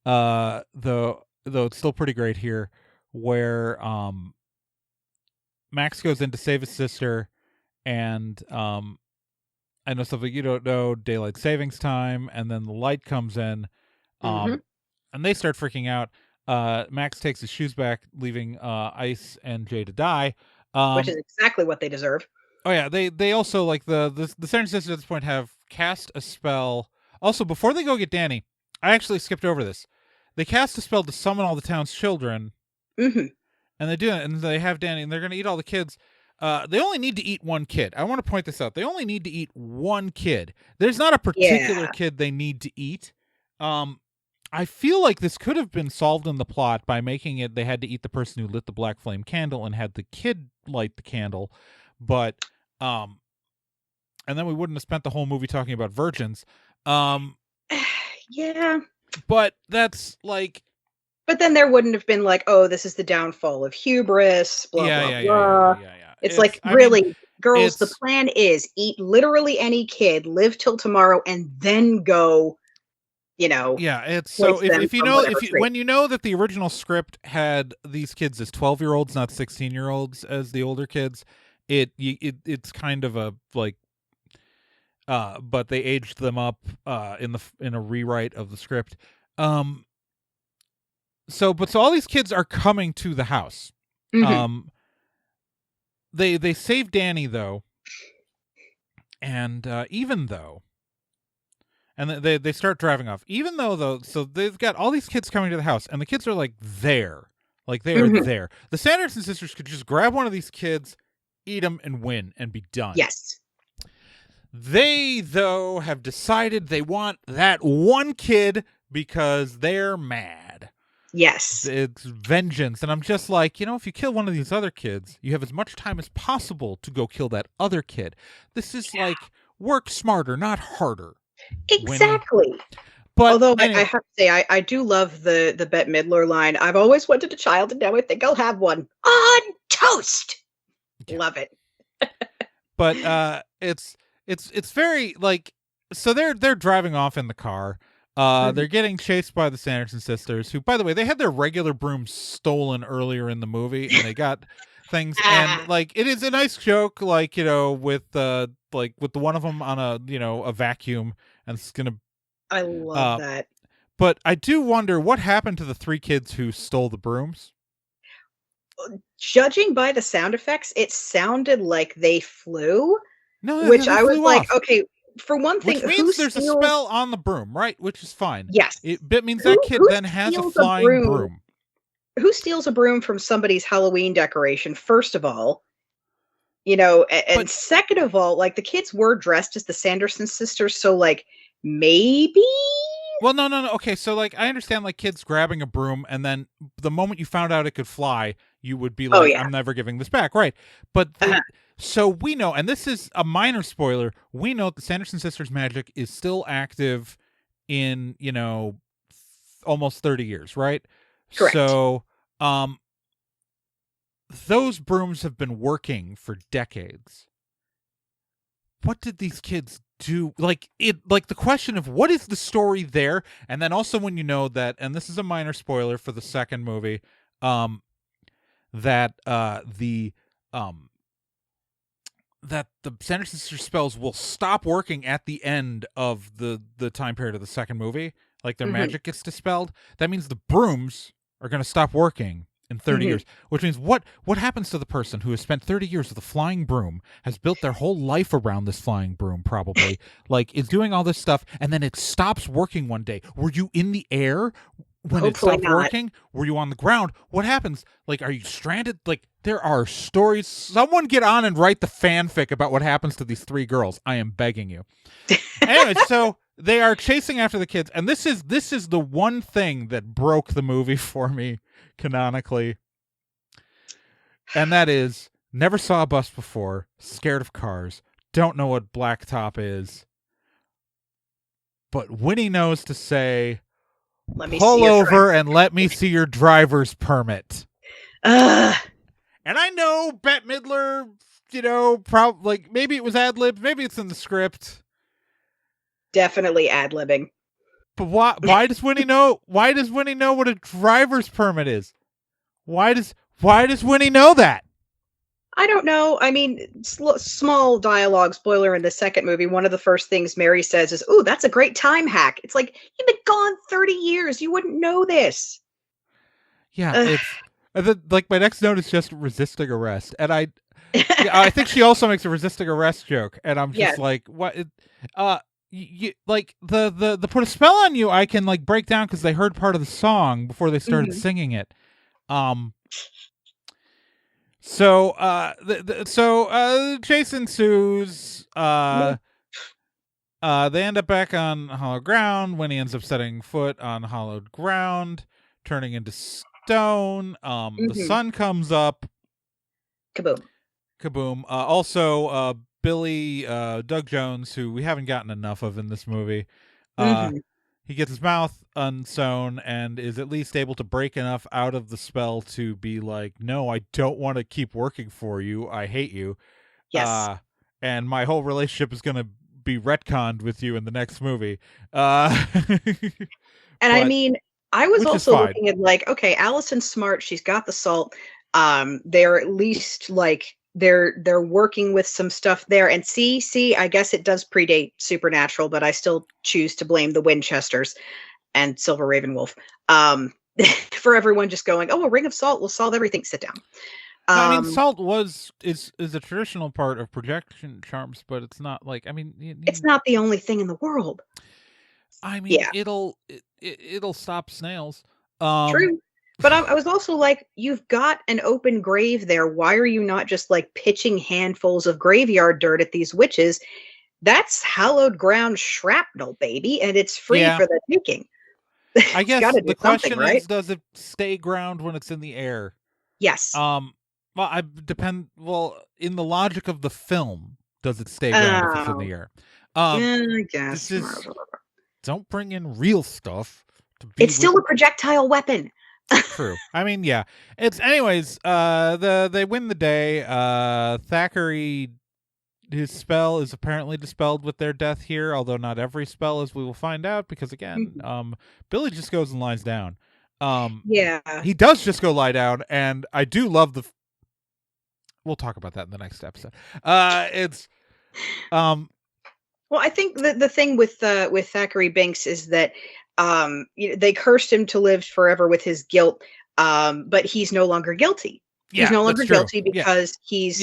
though it's still pretty great here, where Max goes in to save his sister, and I know stuff like you don't know, daylight savings time, and then the light comes in, and they start freaking out. Max takes his shoes back, leaving Ice and Jay to die, which is exactly what they deserve. Oh yeah, they also, like, the Sanderson sisters at this point have cast a spell. Also, before they go get Danny, I actually skipped over this. They cast a spell to summon all the town's children, and they do it, and they have Danny, and they're going to eat all the kids. They only need to eat one kid. I want to point this out. They only need to eat one kid. There's not a particular kid they need to eat. I feel like this could have been solved in the plot by making it they had to eat the person who lit the black flame candle and had the kid light the candle. But and then we wouldn't have spent the whole movie talking about virgins. Yeah. But that's like. But then there wouldn't have been like, oh, this is the downfall of hubris. Blah blah blah. Yeah. It's like, really, girls. The plan is eat literally any kid, live till tomorrow, and then go. You know. Yeah, it's so if you know when you know that the original script had these kids as 12-year-olds, not 16-year-olds as the older kids. It's kind of a like, but they aged them up in a rewrite of the script. So all these kids are coming to the house. They save Danny though, and they start driving off. Even though so they've got all these kids coming to the house, and the kids are like there, like they are there. The Sanderson sisters could just grab one of these kids, eat them, and win and be done. Yes. They, though, have decided they want that one kid because they're mad. Yes. It's vengeance. And I'm just like, if you kill one of these other kids, you have as much time as possible to go kill that other kid. This is like, work smarter, not harder. Exactly. Winning. But although anyway, I have to say, I do love the Bette Midler line. I've always wanted a child, and now I think I'll have one. On toast. Yeah. Love it. But it's very like, so they're driving off in the car. They're getting chased by the Sanderson sisters, who, by the way, they had their regular brooms stolen earlier in the movie, and they got things. And like, it is a nice joke, like, with the one of them on a vacuum, and it's gonna. I love that. But I do wonder what happened to the 3 kids who stole the brooms. Judging by the sound effects, it sounded like they flew. No, which I was like, okay. For one thing, which means there's a spell on the broom, right? Which is fine. Yes. It means that kid then has a flying broom. who steals a broom from somebody's Halloween decoration, first of all? And second of all, like, the kids were dressed as the Sanderson sisters, so, like, maybe? Well, no. Okay, so, like, I understand, like, kids grabbing a broom, and then the moment you found out it could fly, you would be like, yeah. I'm never giving this back, right? But so we know, and this is a minor spoiler, we know the Sanderson sisters' magic is still active in, almost 30 years, right? Correct. So, those brooms have been working for decades. What did these kids do? Like the question of what is the story there, and then also when you know that, and this is a minor spoiler for the second movie, that the Sanderson sisters spells will stop working at the end of the time period of the second movie. Like, their magic gets dispelled. That means the brooms are going to stop working in 30 years, which means what happens to the person who has spent 30 years with a flying broom, has built their whole life around this flying broom, probably, like, is doing all this stuff, and then it stops working one day? Were you in the air when Hopefully it stopped working? Were you on the ground? What happens? Like, are you stranded? Like, there are stories. Someone get on and write the fanfic about what happens to these three girls. I am begging you. Anyway, so they are chasing after the kids, and this is the one thing that broke the movie for me canonically, and that is, never saw a bus before, scared of cars, don't know what blacktop is, but Winnie knows to say, pull over and let me see your driver's permit. And I know Bette Midler, like, maybe it was ad-libbed, maybe it's in the script. Definitely ad-libbing. But why does Winnie know? Why does Winnie know what a driver's permit is? Why does Winnie know that? I don't know. I mean, small dialogue spoiler in the second movie. One of the first things Mary says is, "Ooh, that's a great time hack." It's like, you've been gone 30 years. You wouldn't know this. Yeah, like, my next note is just resisting arrest, and I think she also makes a resisting arrest joke, and I'm just like, what? You like the put a spell on you, I can, like, break down because they heard part of the song before they started singing it. So chase ensues. They end up back on hollow ground. Winnie ends up setting foot on hollowed ground, turning into stone. The sun comes up. Kaboom. Also, Billy, Doug Jones, who we haven't gotten enough of in this movie, he gets his mouth unsewn and is at least able to break enough out of the spell to be like, no, I don't want to keep working for you. I hate you. Yes. And my whole relationship is going to be retconned with you in the next movie. And I mean, I was also looking at, like, okay, Allison's smart. She's got the salt. They're at least, like, they're working with some stuff there. And see, I guess it does predate Supernatural, but I still choose to blame the Winchesters and Silver Ravenwolf for everyone just going, "Oh, a ring of salt will solve everything. Sit down." No, I mean, salt is a traditional part of projection charms, but it's not like, I mean, it's not the only thing in the world. I mean, it'll stop snails. True. But I was also like, you've got an open grave there. Why are you not just, like, pitching handfuls of graveyard dirt at these witches? That's hallowed ground shrapnel, baby, and it's free for the taking. I guess the question is, does it stay ground when it's in the air? Yes. Well, in the logic of the film, does it stay ground if it's in the air? I guess. Don't bring in real stuff. It's still a projectile weapon. True. I mean, yeah. It's anyways. They win the day. Thackeray, his spell is apparently dispelled with their death here, although not every spell, as we will find out. Because again, Billy just goes and lies down. He does just go lie down, and I do love the. We'll talk about that in the next episode. Well, I think the thing with Thackeray Binks is that they cursed him to live forever with his guilt, but he's no longer guilty. He's no longer guilty because he's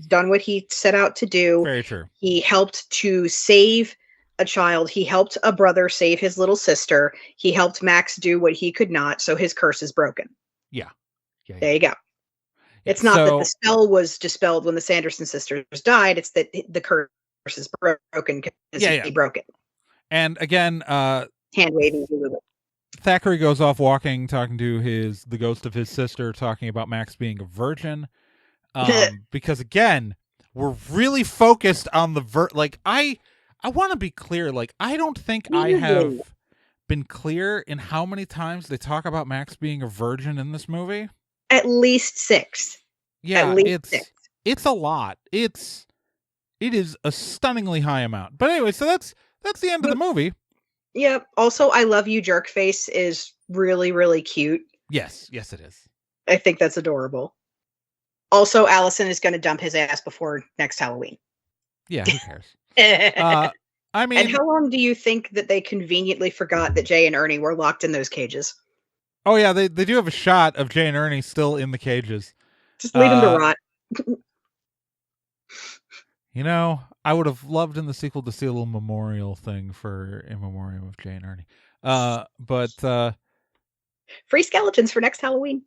done what he set out to do. Very true. He helped to save a child. He helped a brother save his little sister. He helped Max do what he could not, so his curse is broken. Yeah. Yeah. There you go. It's not that the spell was dispelled when the Sanderson sisters died. It's that the curse is broken because he broke it. And again, hand waving. Thackeray goes off walking, talking to the ghost of his sister, talking about Max being a virgin. Because again, we're really focused on the like I want to be clear. Like, I don't think I have been clear in how many times they talk about Max being a virgin in this movie. At least 6. Yeah, it's a lot. It is a stunningly high amount. But anyway, so that's the end of the movie. Yeah. Also, I Love You Jerkface is really, really cute. Yes, it is. I think that's adorable. Also, Allison is going to dump his ass before next Halloween. Yeah, who cares? I mean, and how long do you think that they conveniently forgot that Jay and Ernie were locked in those cages? Oh yeah, they do have a shot of Jay and Ernie still in the cages. Just leave them to rot. You know, I would have loved in the sequel to see a little memorial thing in memoriam of Jay and Ernie. But free skeletons for next Halloween.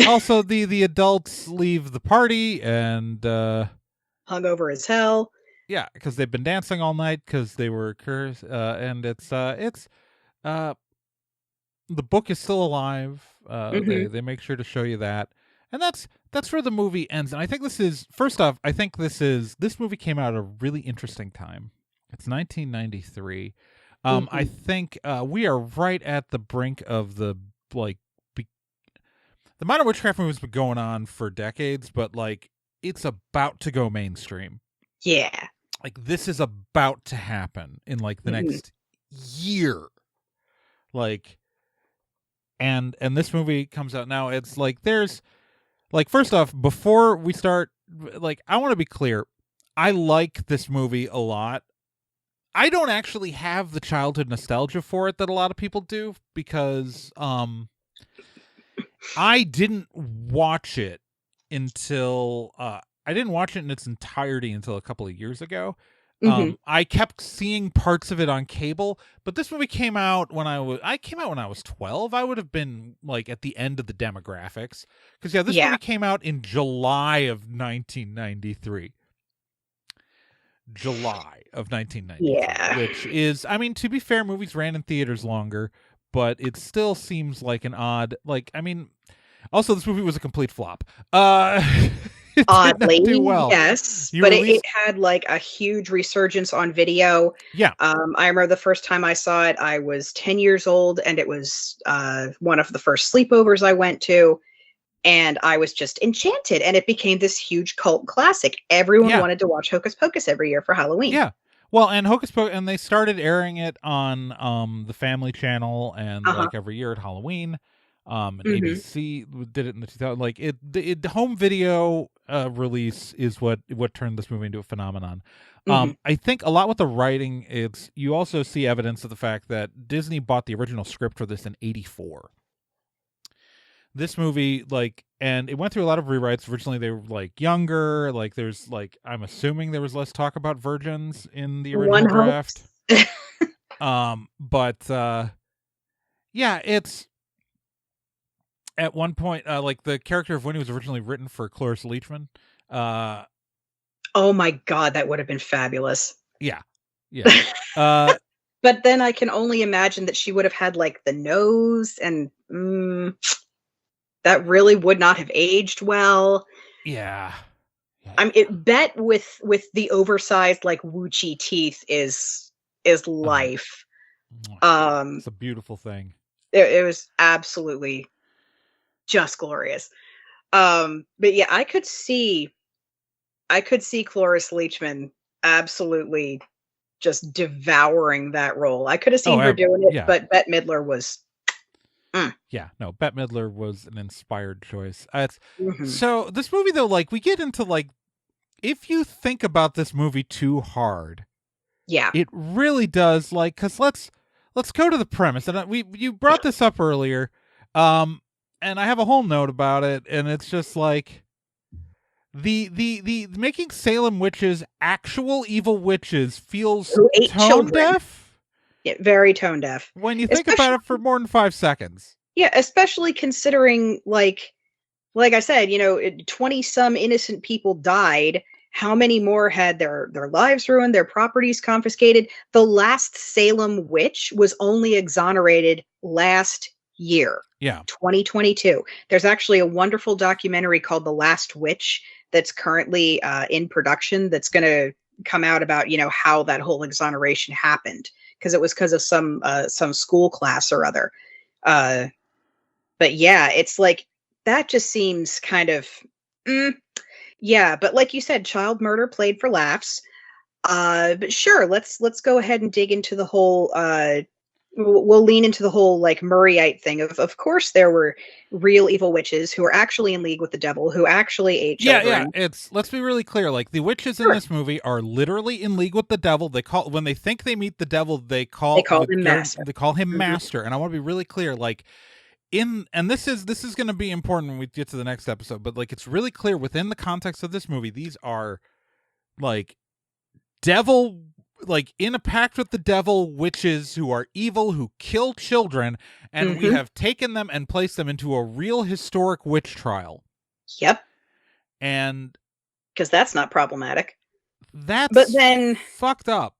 Also, the adults leave the party and hungover as hell. Yeah, because they've been dancing all night because they were cursed. And it's the book is still alive. They make sure to show you that, and that's where the movie ends. And I think first off, I think this movie came out at a really interesting time. It's 1993. I think we are right at the brink of the modern witchcraft movie has been going on for decades, but like it's about to go mainstream. Yeah, like this is about to happen in like the next year. Like. And this movie comes out now. It's like there's like, first off, before we start, like, I want to be clear. I like this movie a lot. I don't actually have the childhood nostalgia for it that a lot of people do because I didn't watch it until I didn't watch it in its entirety until a couple of years ago. I kept seeing parts of it on cable, but this movie came out when I was 12. I would have been like at the end of the demographics because this movie came out in July of 1993. July of 1993, which is, I mean, to be fair, movies ran in theaters longer, but it still seems like an odd, like, I mean, also this movie was a complete flop. It oddly did not do well. Yes, but it had like a huge resurgence on video. I remember the first time I saw it, I was 10 years old, and it was one of the first sleepovers I went to, and I was just enchanted, and it became this huge cult classic. Everyone wanted to watch Hocus Pocus every year for Halloween. Well, and Hocus Pocus, and they started airing it on the Family Channel and like every year at Halloween. And ABC did it in the 2000s. Like the home video release is what turned this movie into a phenomenon. I think a lot with the writing, you also see evidence of the fact that Disney bought the original script for this in '84. This movie, like, and it went through a lot of rewrites. Originally, they were like younger. Like, there's like, I'm assuming there was less talk about virgins in the original draft. But it's. At one point, like the character of Winnie was originally written for Cloris Leachman. Oh my God, that would have been fabulous. Yeah. But then I can only imagine that she would have had like the nose, and that really would not have aged well. Yeah. I mean, bet with the oversized like Wuchi teeth is life. It's a beautiful thing. It was absolutely just glorious. But yeah, I could see Cloris Leachman absolutely just devouring that role. I could have seen her doing it, but Bette Midler was Yeah, no, Bette Midler was an inspired choice. So this movie though, like we get into like, if you think about this movie too hard, it really does, like, because let's go to the premise. And you brought this up earlier. And I have a whole note about it, and it's just like the making Salem witches actual evil witches feels tone deaf. Yeah, very tone deaf. When you think about it for more than 5 seconds. Yeah, especially considering like like I said, 20 some innocent people died. How many more had their lives ruined, their properties confiscated? The last Salem witch was only exonerated last year, Yeah. 2022. There's actually a wonderful documentary called The Last Witch that's currently in production that's going to come out about, how that whole exoneration happened, because it was because of some school class or other. But yeah, it's like that just seems kind of yeah, but like you said, child murder played for laughs. But sure, let's go ahead and dig into the whole we'll lean into the whole like Murrayite thing of course there were real evil witches who were actually in league with the devil, who actually ate children. Yeah. Let's be really clear. Like, the witches in Sure. this movie are literally in league with the devil. When they think they meet the devil, they call him master. They call him Mhm. master. And I want to be really clear, like, and this is going to be important when we get to the next episode, but like, it's really clear within the context of this movie, these are like devil, like in a pact with the devil, witches who are evil, who kill children, and we have taken them and placed them into a real historic witch trial. Yep. And because that's not problematic. That's but then fucked up.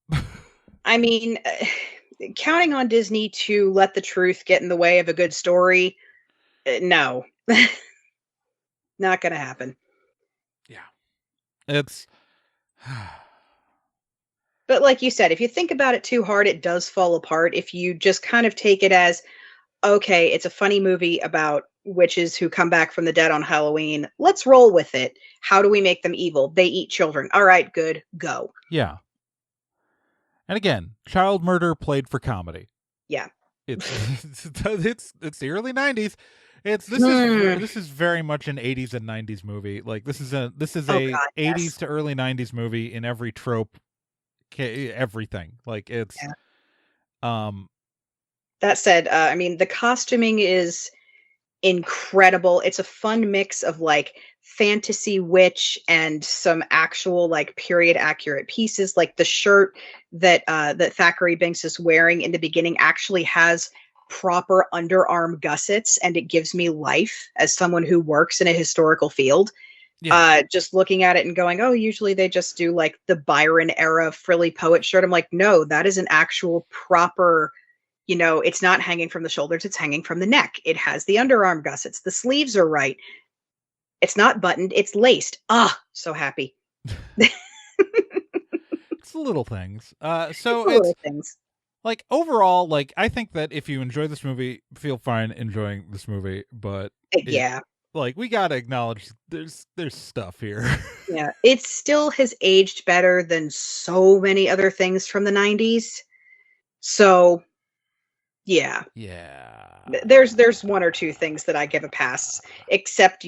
I mean, counting on Disney to let the truth get in the way of a good story, no. Not gonna happen. Yeah. It's But like you said, if you think about it too hard, it does fall apart. If you just kind of take it as, okay, it's a funny movie about witches who come back from the dead on Halloween. Let's roll with it. How do we make them evil? They eat children. All right, good, go. Yeah. And again, child murder played for comedy. Yeah. It's the early 90s. This is very much an 80s and 90s movie. Like, this is a 80s to early 90s movie in every trope, everything. Like, it's that said, I mean, the costuming is incredible. It's a fun mix of like fantasy witch and some actual like period accurate pieces. Like the shirt that Thackeray Binks is wearing in the beginning actually has proper underarm gussets, and it gives me life as someone who works in a historical field. Yeah. Just looking at it and going, oh, usually they just do like the Byron era frilly poet shirt. I'm like, no, that is an actual proper, it's not hanging from the shoulders, it's hanging from the neck. It has the underarm gussets. The sleeves are right. It's not buttoned, it's laced. So happy. It's the little things. It's little things. Like, overall, like, I think that if you enjoy this movie, feel fine enjoying this movie, but yeah. Like, we gotta acknowledge there's stuff here. Yeah, it still has aged better than so many other things from the 90s. So, yeah. There's one or two things that I give a pass, except,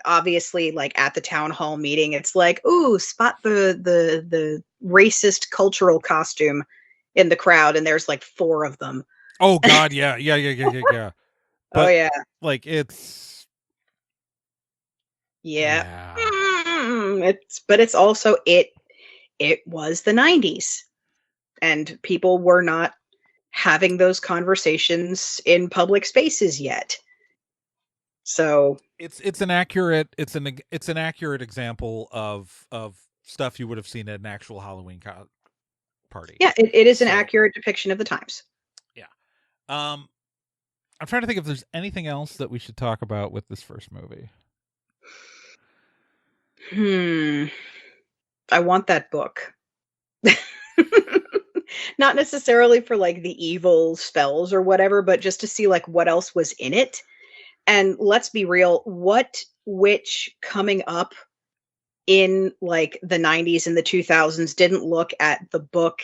obviously, like at the town hall meeting, it's like, ooh, spot the racist cultural costume in the crowd, and there's like 4 of them. Oh God, yeah. But, oh yeah, like, it's it's also it was the 90s, and people were not having those conversations in public spaces yet. So it's an accurate example of stuff you would have seen at an actual Halloween party. Yeah, it is an accurate depiction of the times. Yeah. I'm trying to think if there's anything else that we should talk about with this first movie. I want that book. Not necessarily for like the evil spells or whatever, but just to see like what else was in it. And let's be real, what witch coming up in like the 90s and the 2000s didn't look at the book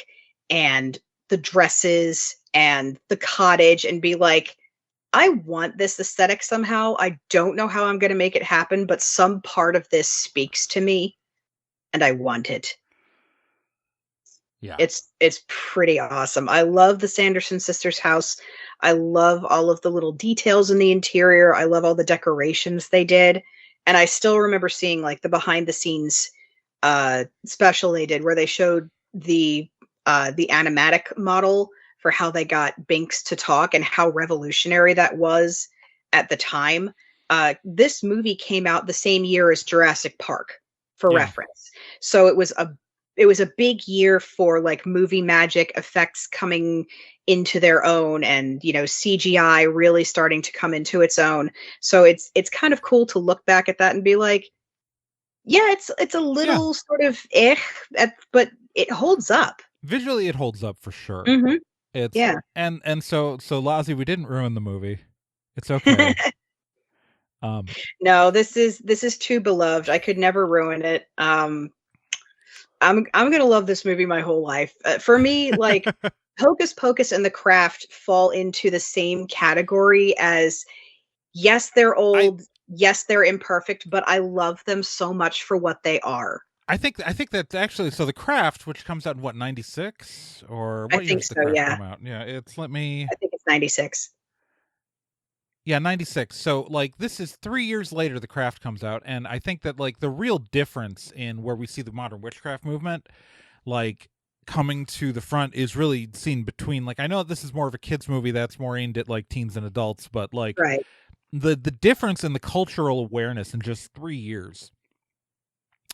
and the dresses and the cottage and be like, I want this aesthetic somehow. I don't know how I'm going to make it happen, but some part of this speaks to me and I want it. Yeah. It's pretty awesome. I love the Sanderson sisters' house. I love all of the little details in the interior. I love all the decorations they did. And I still remember seeing like the behind the scenes special they did where they showed the animatic model for how they got Binks to talk and how revolutionary that was at the time. this movie came out the same year as Jurassic Park, for Yeah. reference. So it was a big year for like movie magic effects coming into their own, and CGI really starting to come into its own. So it's kind of cool to look back at that and be like, yeah, it's a little sort of but it holds up. Visually, it holds up for sure. Mm-hmm. It's Yeah. and so Lazi, we didn't ruin the movie. It's okay. No, this is too beloved. I could never ruin it. I'm gonna love this movie my whole life. For me, like Hocus Pocus and The Craft fall into the same category as, yes, they're old, yes, they're imperfect, but I love them so much for what they are. I think that's actually, so The Craft, which comes out in what, 96 or what I year think does The so, Craft yeah. come out? Yeah, I think it's 96. Yeah, 96. So like this is 3 years later The Craft comes out, and I think that like the real difference in where we see the modern witchcraft movement like coming to the front is really seen between, like, I know this is more of a kids movie that's more aimed at like teens and adults, but like Right. the difference in the cultural awareness in just 3 years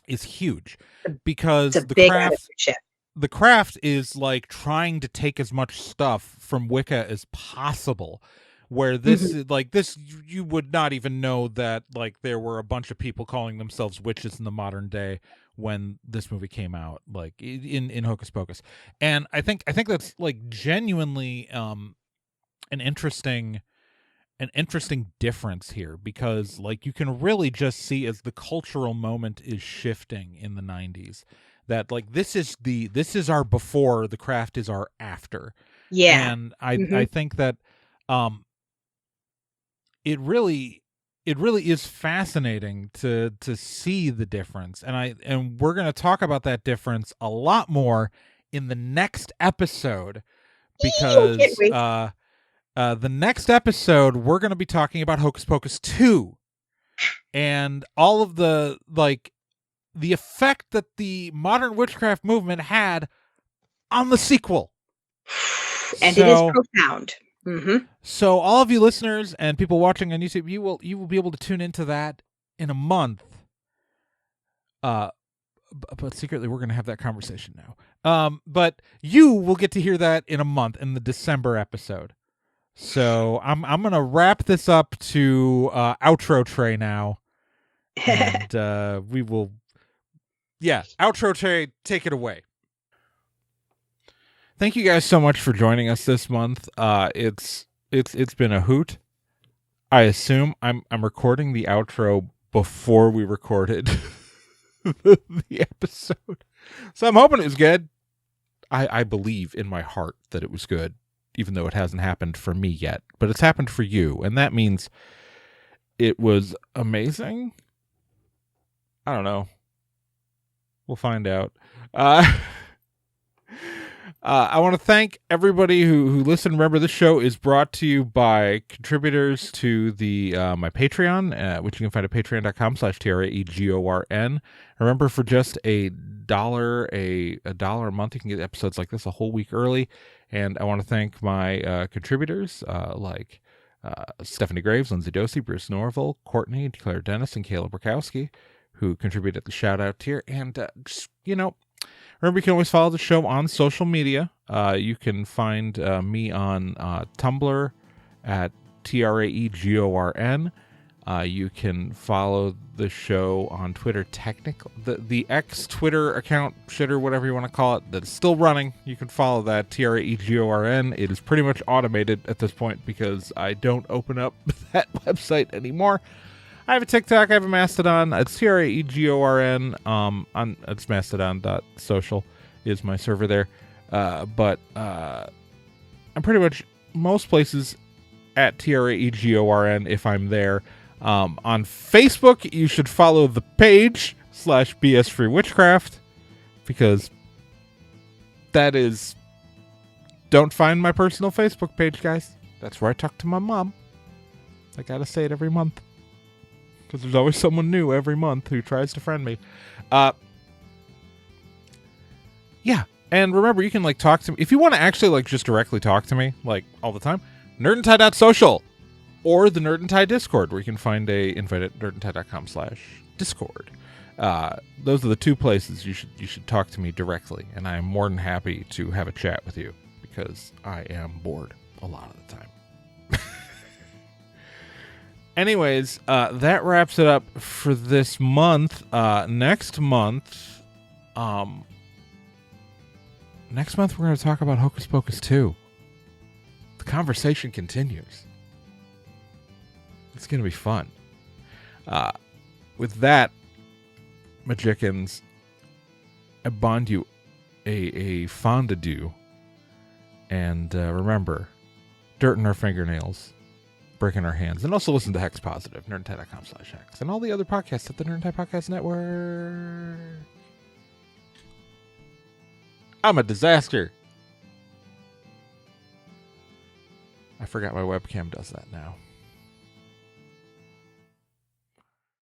is huge, because It's a big attitude shift. The Craft is like trying to take as much stuff from Wicca as possible, where this is like this, you would not even know that like there were a bunch of people calling themselves witches in the modern day when this movie came out, like in Hocus Pocus. And I think that's like genuinely an interesting difference here, because like you can really just see as the cultural moment is shifting in the 90s that like this is our before, The Craft is our after. Yeah. And I think that it really is fascinating to see the difference, and we're going to talk about that difference a lot more in the next episode, because the next episode we're going to be talking about Hocus Pocus 2 and all of the like the effect that the modern witchcraft movement had on the sequel. And it is profound. So all of you listeners and people watching on YouTube, you will be able to tune into that in a month. But secretly we're going to have that conversation now. But you will get to hear that in a month in the December episode. So I'm going to wrap this up to outro Trae now. And we will outro Trae, take it away. Thank you guys so much for joining us this month. It's been a hoot. I assume I'm recording the outro before we recorded the episode, so I'm hoping it was good. I believe in my heart that it was good, even though it hasn't happened for me yet, but it's happened for you, and that means it was amazing. I don't know. We'll find out. I want to thank everybody who listened. Remember, this show is brought to you by contributors to the my Patreon, which you can find at patreon.com/TRAEGORN. Remember, for just $1 a month, you can get episodes like this a whole week early. And I want to thank my contributors like Stephanie Graves, Lindsay Dosey, Bruce Norville, Courtney, Claire Dennis, and Caleb Rakowski, who contributed the shout out tier. And just, remember, you can always follow the show on social media. You can find me on Tumblr at TRAEGORN. You can follow the show on Twitter, the X Twitter account, shitter, whatever you want to call it, that's still running. You can follow that, TRAEGORN. It is pretty much automated at this point because I don't open up that website anymore. I have a TikTok, I have a Mastodon. It's TRAEGORN. It's mastodon.social is my server there. But I'm pretty much most places at TRAEGORN if I'm there. On Facebook, you should follow the page /BS Free Witchcraft, because that is, don't find my personal Facebook page, guys. That's where I talk to my mom. I gotta say it every month, because there's always someone new every month who tries to friend me. Yeah. And remember, you can talk to me if you want to actually just directly talk to me all the time. nerdandtie.social or the Nerd and Tie Discord, where you can find a invite at nerdandtie.com/discord. Those are the two places you should talk to me directly, and I am more than happy to have a chat with you because I am bored a lot of the time. Anyways, that wraps it up for this month. Next month we're going to talk about Hocus Pocus 2. The conversation continues. It's going to be fun. With that, Magicians, I bond you a fond adieu. And remember, dirt in our fingernails, brick in our hands. And also listen to Hex Positive, nerdandtie.com/hex. And all the other podcasts at the Nerd and Tie Podcast Network. I'm a disaster. I forgot my webcam does that now.